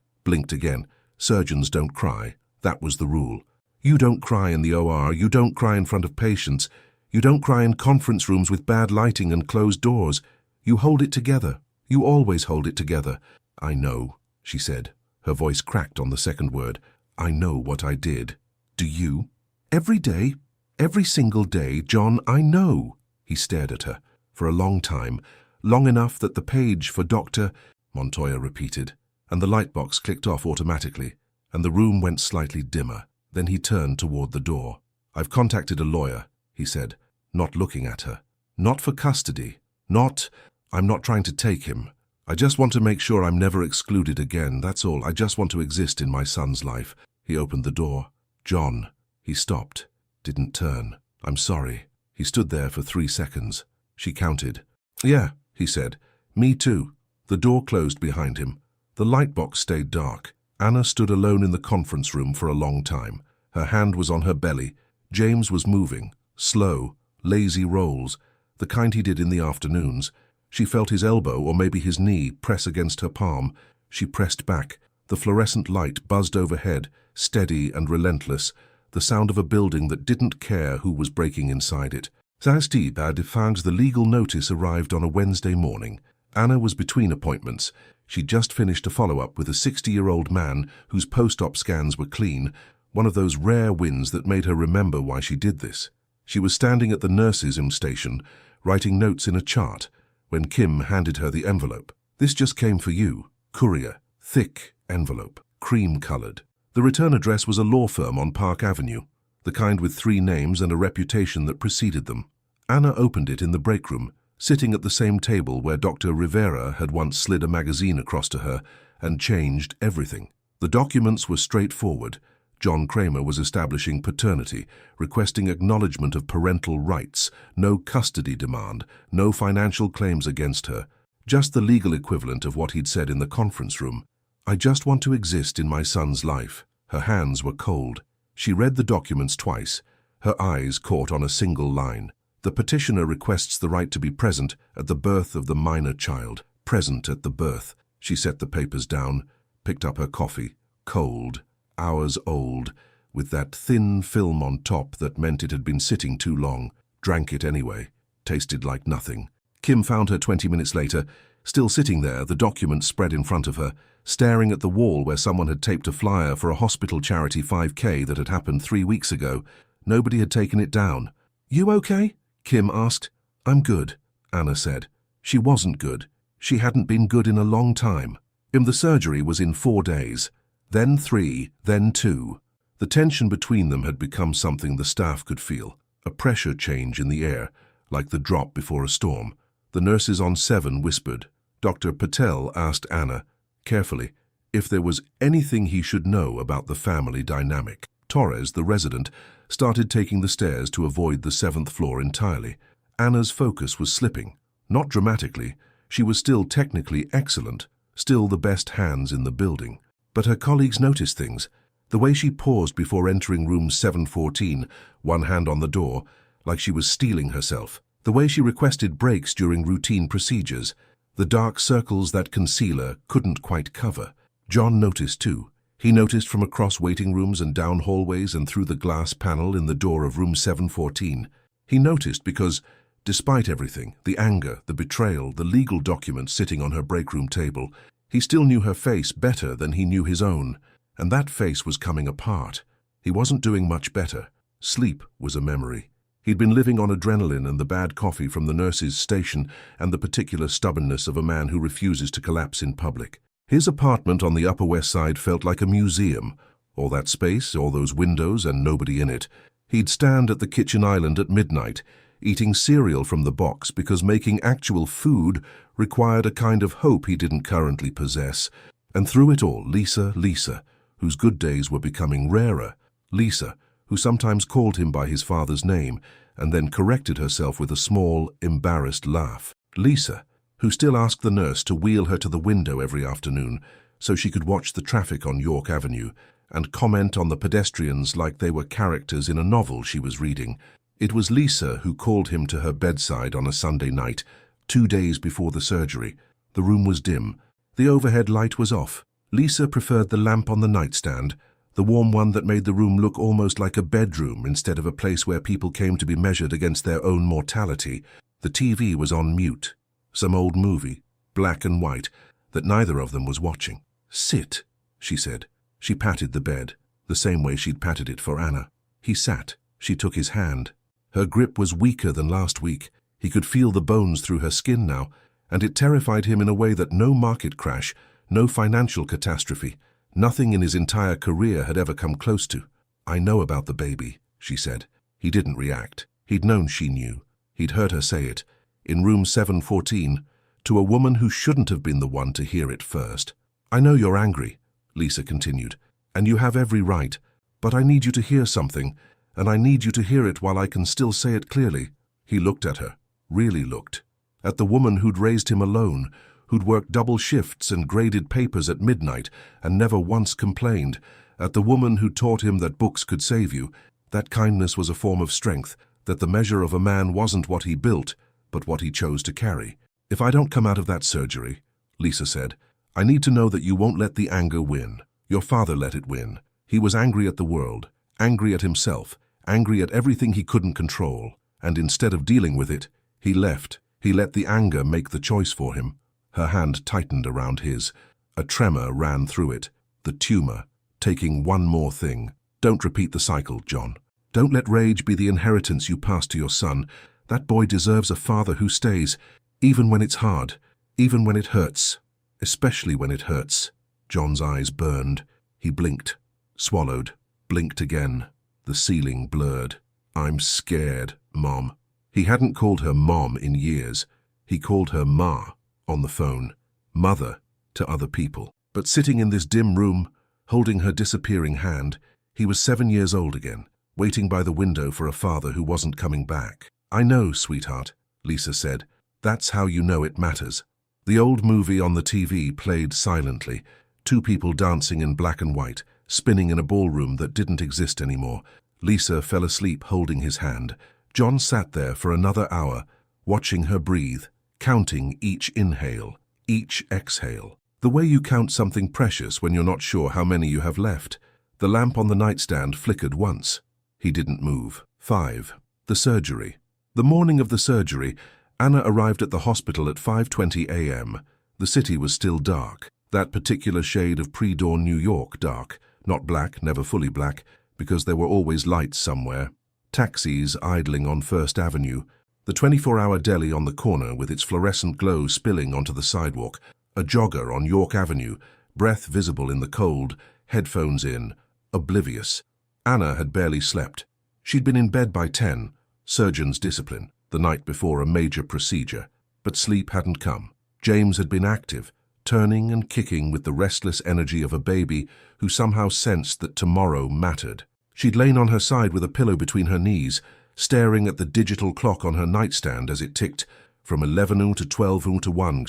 again. Surgeons don't cry. That was the rule. You don't cry in the OR. You don't cry in front of patients. You don't cry in conference rooms with bad lighting and closed doors. You hold it together. You always hold it together. I know, she said. Her voice cracked on the second word. I know what I did. Do you? Every day, every single day, John, I know. He stared at her. For a long time, long enough that the page for Dr. Montoya repeated, and the light box clicked off automatically, and the room went slightly dimmer. Then he turned toward the door. I've contacted a lawyer, he said, not looking at her. Not for custody. I'm not trying to take him. I just want to make sure I'm never excluded again, that's all. I just want to exist in my son's life. He opened the door. John. He stopped. Didn't turn. I'm sorry. He stood there for 3 seconds. She counted. Yeah, he said. Me too. The door closed behind him. The light box stayed dark. Anna stood alone in the conference room for a long time. Her hand was on her belly. James was moving. Slow, lazy rolls, the kind he did in the afternoons. She felt his elbow, or maybe his knee, press against her palm. She pressed back. The fluorescent light buzzed overhead, steady and relentless, the sound of a building that didn't care who was breaking inside it. Zastib had found the legal notice arrived on a Wednesday morning. Anna was between appointments. She'd just finished a follow-up with a 60-year-old man whose post-op scans were clean, one of those rare wins that made her remember why she did this. She was standing at the nurses' station, writing notes in a chart, when Kim handed her the envelope. This just came for you. Courier. Thick envelope. Cream-colored. The return address was a law firm on Park Avenue, the kind with 3 names and a reputation that preceded them. Anna opened it in the break room, sitting at the same table where Dr. Rivera had once slid a magazine across to her and changed everything. The documents were straightforward. John Kramer was establishing paternity, requesting acknowledgement of parental rights, no custody demand, no financial claims against her, just the legal equivalent of what he'd said in the conference room. I just want to exist in my son's life. Her hands were cold. She read the documents twice. Her eyes caught on a single line. The petitioner requests the right to be present at the birth of the minor child. Present at the birth. She set the papers down, picked up her coffee, cold, hours old, with that thin film on top that meant it had been sitting too long, drank it anyway, tasted like nothing. Kim found her 20 minutes later. Still sitting there, the document spread in front of her, staring at the wall where someone had taped a flyer for a hospital charity 5K that had happened 3 weeks ago. Nobody had taken it down. "You okay?" Kim asked. "I'm good," Anna said. She wasn't good. She hadn't been good in a long time. The surgery was in 4 days, then 3, then 2. The tension between them had become something the staff could feel, a pressure change in the air, like the drop before a storm. The nurses on 7 whispered. Dr. Patel asked Anna, carefully, if there was anything he should know about the family dynamic. Torres, the resident, started taking the stairs to avoid the 7th floor entirely. Anna's focus was slipping. Not dramatically. She was still technically excellent, still the best hands in the building. But her colleagues noticed things. The way she paused before entering room 714, one hand on the door, like she was steeling herself. The way she requested breaks during routine procedures. The dark circles that concealer couldn't quite cover. John noticed too. He noticed from across waiting rooms and down hallways and through the glass panel in the door of room 714. He noticed because, despite everything, the anger, the betrayal, the legal documents sitting on her break room table, he still knew her face better than he knew his own. And that face was coming apart. He wasn't doing much better. Sleep was a memory. He'd been living on adrenaline and the bad coffee from the nurse's station and the particular stubbornness of a man who refuses to collapse in public. His apartment on the Upper West Side felt like a museum. All that space, all those windows, and nobody in it. He'd stand at the kitchen island at midnight, eating cereal from the box because making actual food required a kind of hope he didn't currently possess. And through it all, Lisa, whose good days were becoming rarer. Lisa, who sometimes called him by his father's name and then corrected herself with a small, embarrassed laugh. Lisa, who still asked the nurse to wheel her to the window every afternoon so she could watch the traffic on York Avenue and comment on the pedestrians like they were characters in a novel she was reading. It was Lisa who called him to her bedside on a Sunday night, 2 days before the surgery. The room was dim. The overhead light was off. Lisa preferred the lamp on the nightstand, the warm one that made the room look almost like a bedroom instead of a place where people came to be measured against their own mortality. The TV was on mute. Some old movie, black and white, that neither of them was watching. "Sit," she said. She patted the bed, the same way she'd patted it for Anna. He sat. She took his hand. Her grip was weaker than last week. He could feel the bones through her skin now, and it terrified him in a way that no market crash, no financial catastrophe, nothing in his entire career had ever come close to. "I know about the baby," she said. He didn't react. He'd known she knew. He'd heard her say it, in room 714, to a woman who shouldn't have been the one to hear it first. "I know you're angry," Lisa continued, "and you have every right, but I need you to hear something, and I need you to hear it while I can still say it clearly." He looked at her, really looked, at the woman who'd raised him alone, who'd worked double shifts and graded papers at midnight and never once complained, at the woman who taught him that books could save you, that kindness was a form of strength, that the measure of a man wasn't what he built, but what he chose to carry. "If I don't come out of that surgery," Lisa said, "I need to know that you won't let the anger win. Your father let it win. He was angry at the world, angry at himself, angry at everything he couldn't control, and instead of dealing with it, he left. He let the anger make the choice for him." Her hand tightened around his. A tremor ran through it. The tumor, taking one more thing. "Don't repeat the cycle, John. Don't let rage be the inheritance you pass to your son. That boy deserves a father who stays, even when it's hard, even when it hurts, especially when it hurts." John's eyes burned. He blinked, swallowed, blinked again. The ceiling blurred. "I'm scared, Mom." He hadn't called her Mom in years. He called her Ma on the phone, mother to other people. But sitting in this dim room, holding her disappearing hand, he was 7 years old again, waiting by the window for a father who wasn't coming back. "I know, sweetheart," Lisa said. "That's how you know it matters." The old movie on the TV played silently, 2 people dancing in black and white, spinning in a ballroom that didn't exist anymore. Lisa fell asleep holding his hand. John sat there for another hour, watching her breathe, counting each inhale, each exhale. The way you count something precious when you're not sure how many you have left. The lamp on the nightstand flickered once. He didn't move. 5. The surgery. The morning of the surgery, Anna arrived at the hospital at 5:20 a.m. The city was still dark, that particular shade of pre-dawn New York dark, not black, never fully black, because there were always lights somewhere. Taxis idling on First Avenue, the 24-hour deli on the corner with its fluorescent glow spilling onto the sidewalk, a jogger on York Avenue, breath visible in the cold, headphones in, oblivious. Anna had barely slept. She'd been in bed by 10, surgeon's discipline, the night before a major procedure, but sleep hadn't come. James had been active, turning and kicking with the restless energy of a baby who somehow sensed that tomorrow mattered. She'd lain on her side with a pillow between her knees, staring at the digital clock on her nightstand as it ticked from 11 to 12 to 1.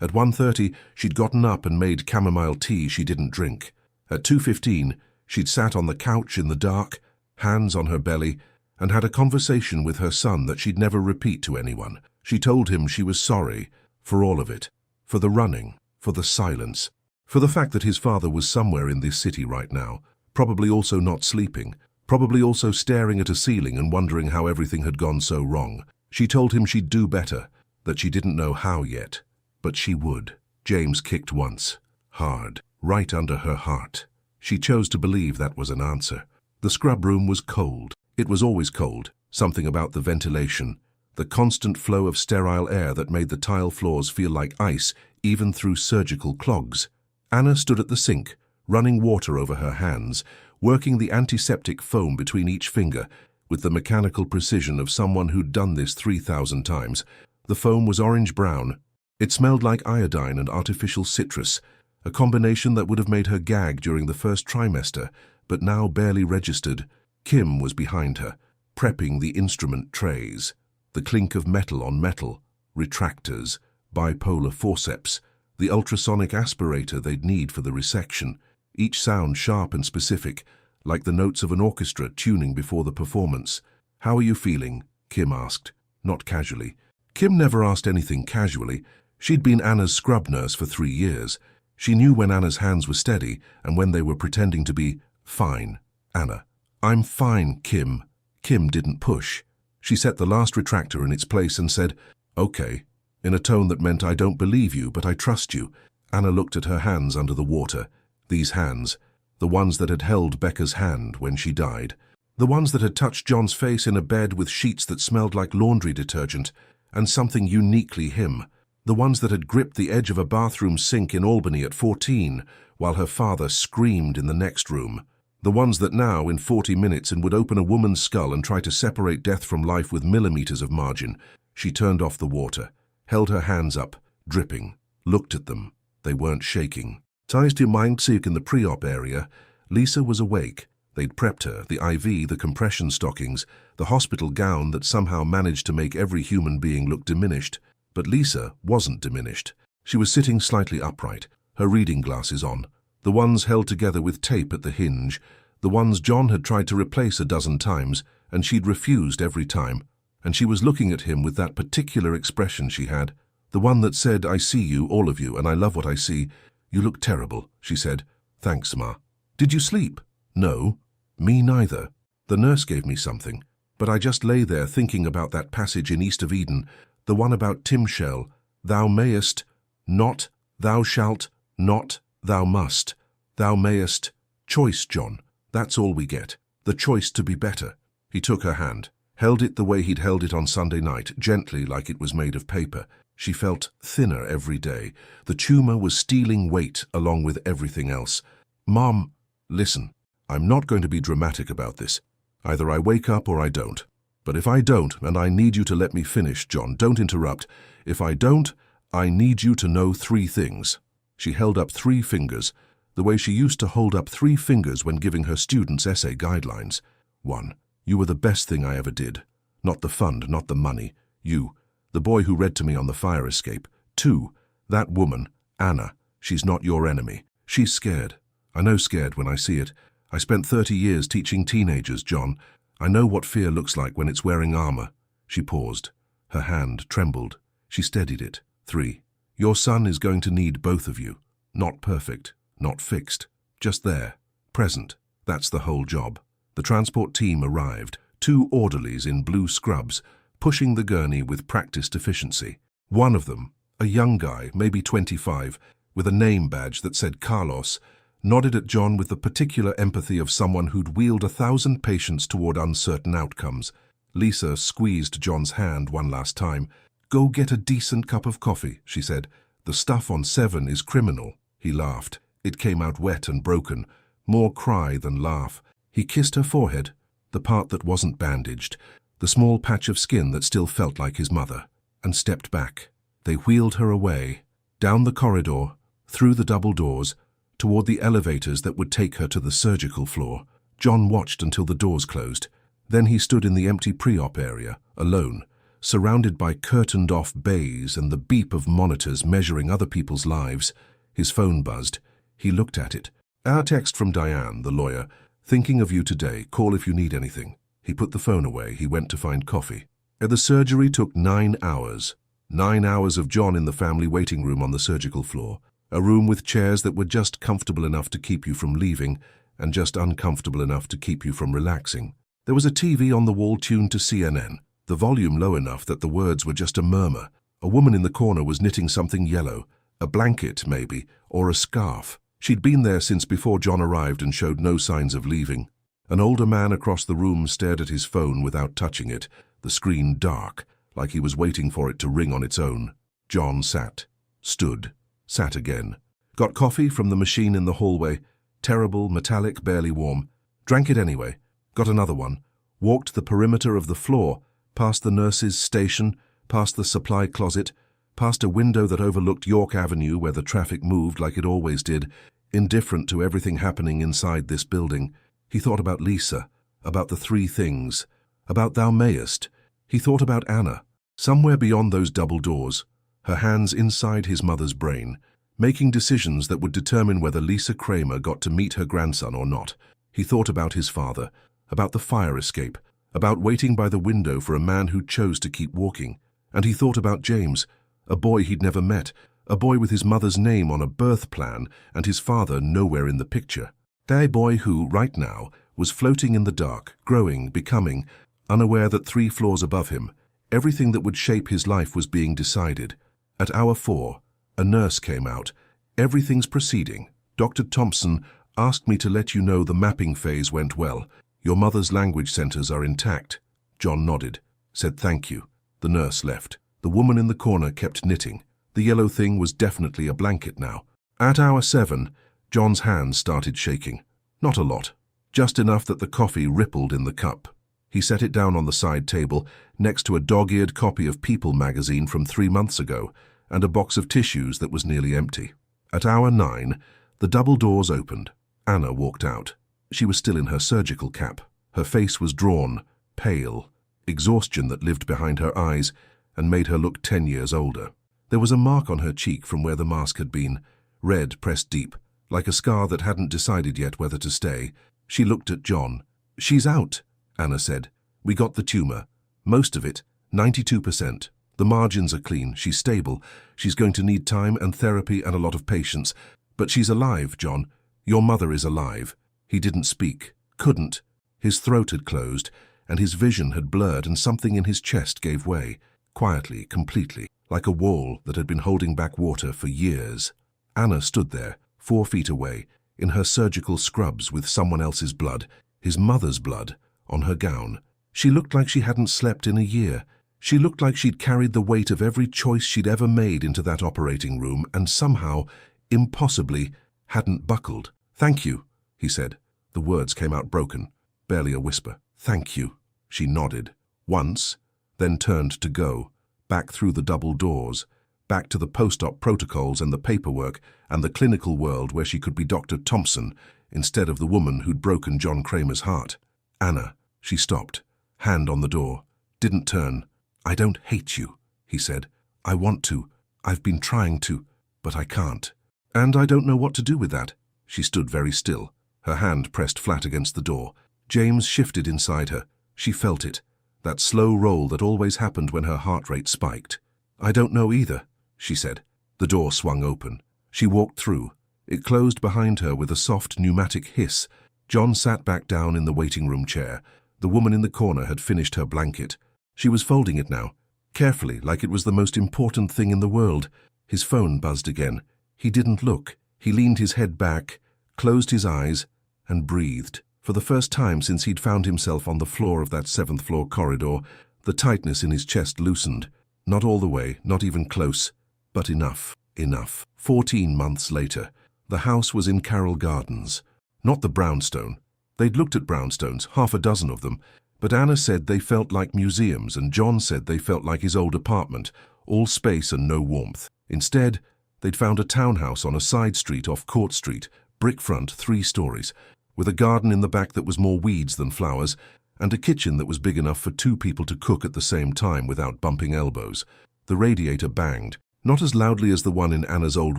At 1:30, she'd gotten up and made chamomile tea she didn't drink. At 2:15, she'd sat on the couch in the dark, hands on her belly, and had a conversation with her son that she'd never repeat to anyone. She told him she was sorry for all of it, for the running, for the silence, for the fact that his father was somewhere in this city right now, probably also not sleeping, probably also staring at a ceiling and wondering how everything had gone so wrong. She told him she'd do better, that she didn't know how yet, but she would. James kicked once, hard, right under her heart. She chose to believe that was an answer. The scrub room was cold. It was always cold, something about the ventilation, the constant flow of sterile air that made the tile floors feel like ice even through surgical clogs. Anna stood at the sink, running water over her hands, working the antiseptic foam between each finger with the mechanical precision of someone who'd done this 3,000 times. The foam was orange-brown. It smelled like iodine and artificial citrus, a combination that would have made her gag during the first trimester, but now barely registered. Kim was behind her, prepping the instrument trays, the clink of metal on metal, retractors, bipolar forceps, the ultrasonic aspirator they'd need for the resection, each sound sharp and specific, like the notes of an orchestra tuning before the performance. "How are you feeling?" Kim asked, not casually. Kim never asked anything casually. She'd been Anna's scrub nurse for 3 years. She knew when Anna's hands were steady and when they were pretending to be fine. Anna. "I'm fine, Kim." Kim didn't push. She set the last retractor in its place and said, "Okay," in a tone that meant, "I don't believe you, but I trust you." Anna looked at her hands under the water. These hands, the ones that had held Becca's hand when she died. The ones that had touched John's face in a bed with sheets that smelled like laundry detergent and something uniquely him. The ones that had gripped the edge of a bathroom sink in Albany at 14 while her father screamed in the next room. The ones that now, in 40 minutes, and would open a woman's skull and try to separate death from life with millimeters of margin. She turned off the water, held her hands up, dripping, looked at them. They weren't shaking. Ties to mind sick in the pre-op area. Lisa was awake. They'd prepped her, the IV, the compression stockings, the hospital gown that somehow managed to make every human being look diminished. But Lisa wasn't diminished. She was sitting slightly upright, her reading glasses on, the ones held together with tape at the hinge, the ones John had tried to replace a dozen times, and she'd refused every time. And she was looking at him with that particular expression she had, the one that said, "I see you, all of you, and I love what I see." "You look terrible," she said. "Thanks, Ma." "Did you sleep?" "No." "Me neither. The nurse gave me something, but I just lay there thinking about that passage in East of Eden, the one about Tim Shell, thou mayest, not, thou shalt, not, thou must, thou mayest. Choice, John. That's all we get. The choice to be better." He took her hand, held it the way he'd held it on Sunday night, gently like it was made of paper. She felt thinner every day. The tumor was stealing weight along with everything else. "Mom, listen, I'm not going to be dramatic about this. Either I wake up or I don't. But if I don't, and I need you to let me finish, John, don't interrupt. If I don't, I need you to know 3 things. She held up 3 fingers, the way she used to hold up 3 fingers when giving her students essay guidelines. 1. You were the best thing I ever did. Not the fund, not the money. You, the boy who read to me on the fire escape. 2. That woman, Anna, she's not your enemy. She's scared. I know scared when I see it. I spent 30 years teaching teenagers, John. I know what fear looks like when it's wearing armor." She paused. Her hand trembled. She steadied it. 3. Your son is going to need both of you. Not perfect, not fixed. Just there. Present. That's the whole job. The transport team arrived. 2 orderlies in blue scrubs, pushing the gurney with practiced efficiency. One of them, a young guy, maybe 25, with a name badge that said Carlos, nodded at John with the particular empathy of someone who'd wheeled 1,000 patients toward uncertain outcomes. Lisa squeezed John's hand one last time. "Go get a decent cup of coffee," she said. "The stuff on 7 is criminal." He laughed. It came out wet and broken, more cry than laugh. He kissed her forehead, the part that wasn't bandaged, the small patch of skin that still felt like his mother, and stepped back. They wheeled her away, down the corridor, through the double doors, toward the elevators that would take her to the surgical floor. John watched until the doors closed. Then he stood in the empty pre-op area, alone, surrounded by curtained-off bays and the beep of monitors measuring other people's lives. His phone buzzed. He looked at it. "Our text from Diane, the lawyer. Thinking of you today. Call if you need anything." He put the phone away. He went to find coffee. The surgery took 9 hours. 9 hours of John in the family waiting room on the surgical floor. A room with chairs that were just comfortable enough to keep you from leaving and just uncomfortable enough to keep you from relaxing. There was a TV on the wall tuned to CNN, the volume low enough that the words were just a murmur. A woman in the corner was knitting something yellow, a blanket maybe, or a scarf. She'd been there since before John arrived and showed no signs of leaving. An older man across the room stared at his phone without touching it, the screen dark, like he was waiting for it to ring on its own. John sat, stood, sat again. Got coffee from the machine in the hallway, terrible, metallic, barely warm. Drank it anyway. Got another one. Walked the perimeter of the floor, past the nurse's station, past the supply closet, past a window that overlooked York Avenue where the traffic moved like it always did, indifferent to everything happening inside this building. He thought about Lisa, about the 3 things, about Thou Mayest. He thought about Anna, somewhere beyond those double doors, her hands inside his mother's brain, making decisions that would determine whether Lisa Kramer got to meet her grandson or not. He thought about his father, about the fire escape, about waiting by the window for a man who chose to keep walking. And he thought about James, a boy he'd never met, a boy with his mother's name on a birth plan and his father nowhere in the picture. A boy who, right now, was floating in the dark, growing, becoming, unaware that 3 floors above him, everything that would shape his life was being decided. At hour 4, a nurse came out. "Everything's proceeding. Dr. Thompson asked me to let you know the mapping phase went well. Your mother's language centers are intact." John nodded, said thank you. The nurse left. The woman in the corner kept knitting. The yellow thing was definitely a blanket now. At hour 7, John's hands started shaking. Not a lot, just enough that the coffee rippled in the cup. He set it down on the side table, next to a dog-eared copy of People magazine from 3 months ago, and a box of tissues that was nearly empty. At hour 9, the double doors opened. Anna walked out. She was still in her surgical cap. Her face was drawn, pale, exhaustion that lived behind her eyes and made her look 10 years older. There was a mark on her cheek from where the mask had been, red pressed deep, like a scar that hadn't decided yet whether to stay. She looked at John. "She's out," Anna said. "We got the tumor. Most of it, 92%. The margins are clean. She's stable. She's going to need time and therapy and a lot of patience. But she's alive, John. Your mother is alive." He didn't speak. Couldn't. His throat had closed, and his vision had blurred, and something in his chest gave way, quietly, completely, like a wall that had been holding back water for years. Anna stood there, 4 feet away, in her surgical scrubs with someone else's blood, his mother's blood, on her gown. She looked like she hadn't slept in a year. She looked like she'd carried the weight of every choice she'd ever made into that operating room and somehow, impossibly, hadn't buckled. "Thank you," he said. The words came out broken, barely a whisper. "Thank you." She nodded. Once, then turned to go, back through the double doors, back to the post-op protocols and the paperwork and the clinical world where she could be Dr. Thompson instead of the woman who'd broken John Kramer's heart. "Anna," she stopped, hand on the door, didn't turn. "I don't hate you," he said. "I want to. I've been trying to, but I can't. And I don't know what to do with that." She stood very still, her hand pressed flat against the door. James shifted inside her. She felt it, that slow roll that always happened when her heart rate spiked. "I don't know either," she said. The door swung open. She walked through. It closed behind her with a soft pneumatic hiss. John sat back down in the waiting room chair. The woman in the corner had finished her blanket. She was folding it now, carefully, like it was the most important thing in the world. His phone buzzed again. He didn't look. He leaned his head back, closed his eyes, and breathed. For the first time since he'd found himself on the floor of that 7th-floor corridor, the tightness in his chest loosened. Not all the way, not even close, but enough. Enough. 14 months later, the house was in Carroll Gardens. Not the brownstone. They'd looked at brownstones, half a dozen of them, but Anna said they felt like museums and John said they felt like his old apartment, all space and no warmth. Instead, they'd found a townhouse on a side street off Court Street, brick front, 3 stories, with a garden in the back that was more weeds than flowers, and a kitchen that was big enough for 2 people to cook at the same time without bumping elbows. The radiator banged, not as loudly as the one in Anna's old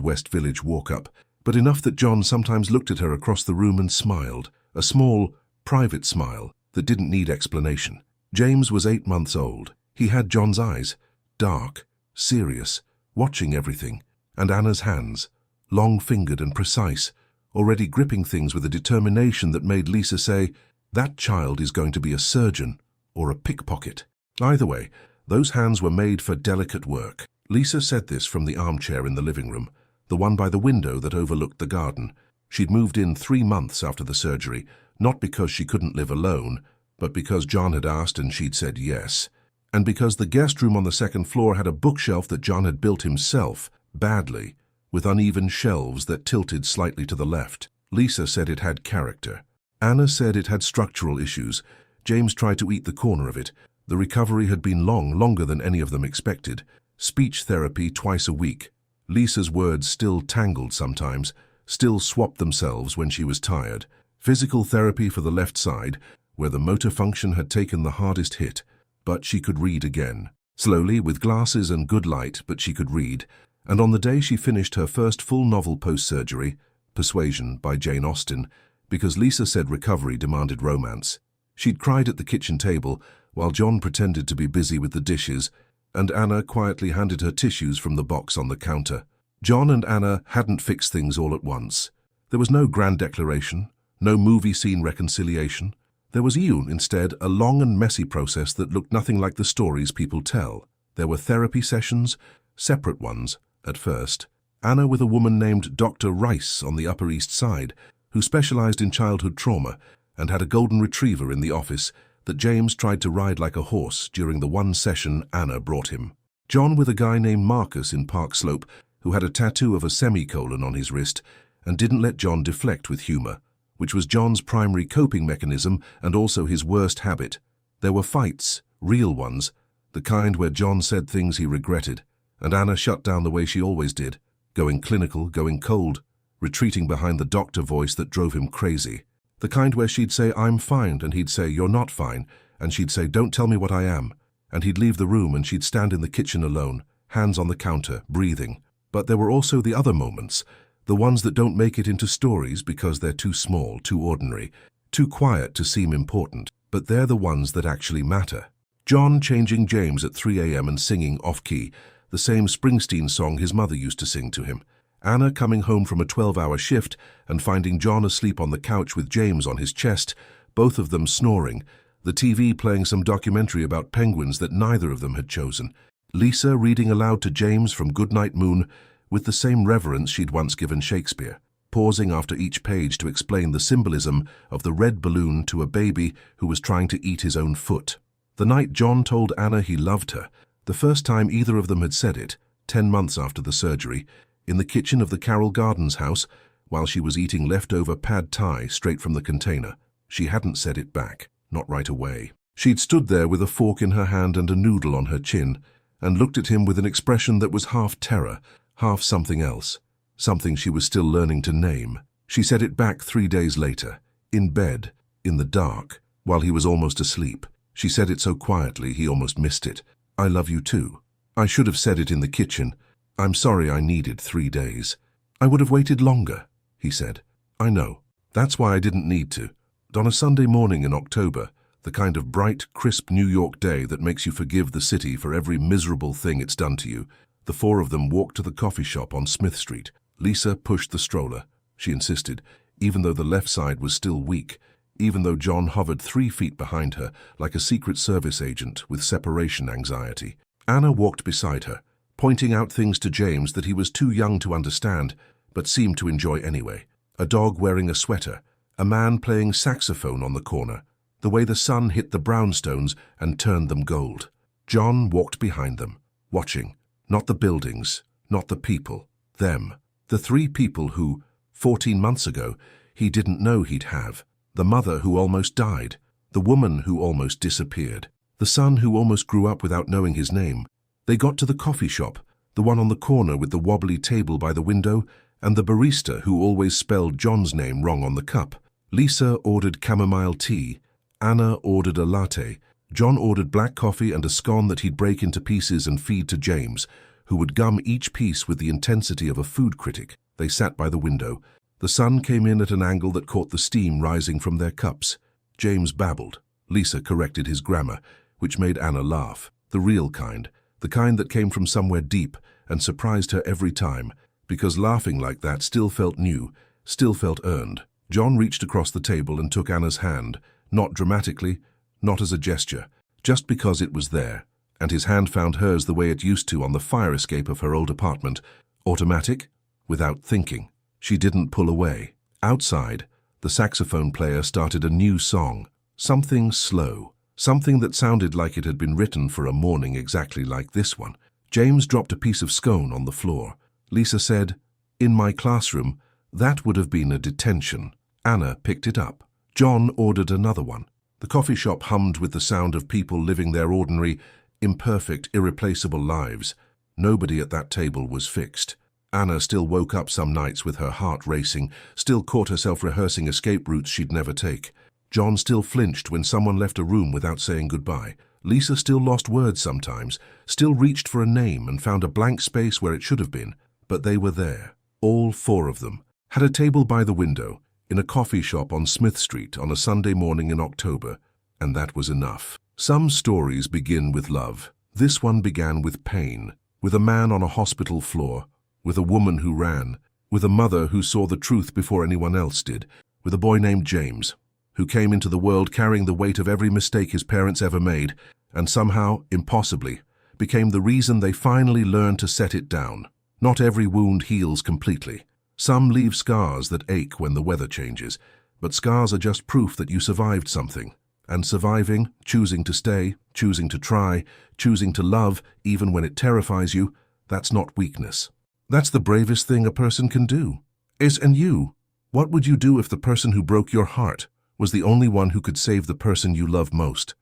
West Village walk-up, but enough that John sometimes looked at her across the room and smiled, a small, private smile that didn't need explanation. James was 8 months old. He had John's eyes, dark, serious, watching everything, and Anna's hands, long-fingered and precise, already gripping things with a determination that made Lisa say, "That child is going to be a surgeon or a pickpocket." Either way, those hands were made for delicate work. Lisa said this from the armchair in the living room, the one by the window that overlooked the garden. She'd moved in 3 months after the surgery, not because she couldn't live alone, but because John had asked and she'd said yes, and because the guest room on the 2nd floor had a bookshelf that John had built himself, badly, with uneven shelves that tilted slightly to the left. Lisa said it had character. Anna said it had structural issues. James tried to eat the corner of it. The recovery had been long, longer than any of them expected. Speech therapy twice a week. Lisa's words still tangled sometimes, still swapped themselves when she was tired. Physical therapy for the left side, where the motor function had taken the hardest hit, but she could read again. Slowly, with glasses and good light, but she could read. And on the day she finished her first full novel post-surgery, Persuasion by Jane Austen, because Lisa said recovery demanded romance, she'd cried at the kitchen table while John pretended to be busy with the dishes, and Anna quietly handed her tissues from the box on the counter. John and Anna hadn't fixed things all at once. There was no grand declaration, no movie scene reconciliation. There was instead a long and messy process that looked nothing like the stories people tell. There were therapy sessions, separate ones, at first. Anna with a woman named Dr. Rice on the Upper East Side, who specialized in childhood trauma and had a golden retriever in the office that James tried to ride like a horse during the one session Anna brought him. John with a guy named Marcus in Park Slope, who had a tattoo of a semicolon on his wrist and didn't let John deflect with humor, which was John's primary coping mechanism and also his worst habit. There were fights, real ones, the kind where John said things he regretted, and Anna shut down the way she always did, going clinical, going cold, retreating behind the doctor voice that drove him crazy. The kind where she'd say, "I'm fine," and he'd say, "You're not fine," and she'd say, "Don't tell me what I am," and he'd leave the room and she'd stand in the kitchen alone, hands on the counter, breathing. But there were also the other moments, the ones that don't make it into stories because they're too small, too ordinary, too quiet to seem important, but they're the ones that actually matter. John changing James at 3 a.m. and singing off-key, the same Springsteen song his mother used to sing to him. Anna coming home from a 12-hour shift and finding John asleep on the couch with James on his chest, both of them snoring, the TV playing some documentary about penguins that neither of them had chosen. Lisa reading aloud to James from Goodnight Moon with the same reverence she'd once given Shakespeare, pausing after each page to explain the symbolism of the red balloon to a baby who was trying to eat his own foot. The night John told Anna he loved her, the first time either of them had said it, 10 months after the surgery, in the kitchen of the Carroll Gardens house, while she was eating leftover pad thai straight from the container. She hadn't said it back, not right away. She'd stood there with a fork in her hand and a noodle on her chin, and looked at him with an expression that was half terror, half something else, something she was still learning to name. She said it back 3 days later, in bed, in the dark, while he was almost asleep. She said it so quietly he almost missed it. "I love you too. I should have said it in the kitchen. I'm sorry I needed 3 days. I would have waited longer," he said. "I know. That's why I didn't need to." On a Sunday morning in October, the kind of bright, crisp New York day that makes you forgive the city for every miserable thing it's done to you, the 4 of them walked to the coffee shop on Smith Street. Lisa pushed the stroller. She insisted, even though the left side was still weak, even though John hovered 3 feet behind her like a Secret Service agent with separation anxiety. Anna walked beside her, pointing out things to James that he was too young to understand, but seemed to enjoy anyway. A dog wearing a sweater, a man playing saxophone on the corner, the way the sun hit the brownstones and turned them gold. John walked behind them, watching, not the buildings, not the people, them. The 3 people who, 14 months ago, he didn't know he'd have. The mother who almost died, the woman who almost disappeared, the son who almost grew up without knowing his name. They got to the coffee shop, the one on the corner with the wobbly table by the window, and the barista who always spelled John's name wrong on the cup. Lisa ordered chamomile tea, Anna ordered a latte, John ordered black coffee and a scone that he'd break into pieces and feed to James, who would gum each piece with the intensity of a food critic. They sat by the window. The sun came in at an angle that caught the steam rising from their cups. James babbled. Lisa corrected his grammar, which made Anna laugh. The real kind, the kind that came from somewhere deep and surprised her every time, because laughing like that still felt new, still felt earned. John reached across the table and took Anna's hand, not dramatically, not as a gesture, just because it was there, and his hand found hers the way it used to on the fire escape of her old apartment, automatic, without thinking. She didn't pull away. Outside, the saxophone player started a new song, something slow, something that sounded like it had been written for a morning exactly like this one. James dropped a piece of scone on the floor. Lisa said, "In my classroom, that would have been a detention." Anna picked it up. John ordered another one. The coffee shop hummed with the sound of people living their ordinary, imperfect, irreplaceable lives. Nobody at that table was fixed. Anna still woke up some nights with her heart racing, still caught herself rehearsing escape routes she'd never take. John still flinched when someone left a room without saying goodbye. Lisa still lost words sometimes, still reached for a name and found a blank space where it should have been. But they were there, all 4 of them, had a table by the window, in a coffee shop on Smith Street on a Sunday morning in October, and that was enough. Some stories begin with love. This one began with pain, with a man on a hospital floor, with a woman who ran, with a mother who saw the truth before anyone else did, with a boy named James, who came into the world carrying the weight of every mistake his parents ever made, and somehow, impossibly, became the reason they finally learned to set it down. Not every wound heals completely. Some leave scars that ache when the weather changes, but scars are just proof that you survived something. And surviving, choosing to stay, choosing to try, choosing to love, even when it terrifies you, that's not weakness. That's the bravest thing a person can do. And you, what would you do if the person who broke your heart was the only one who could save the person you love most?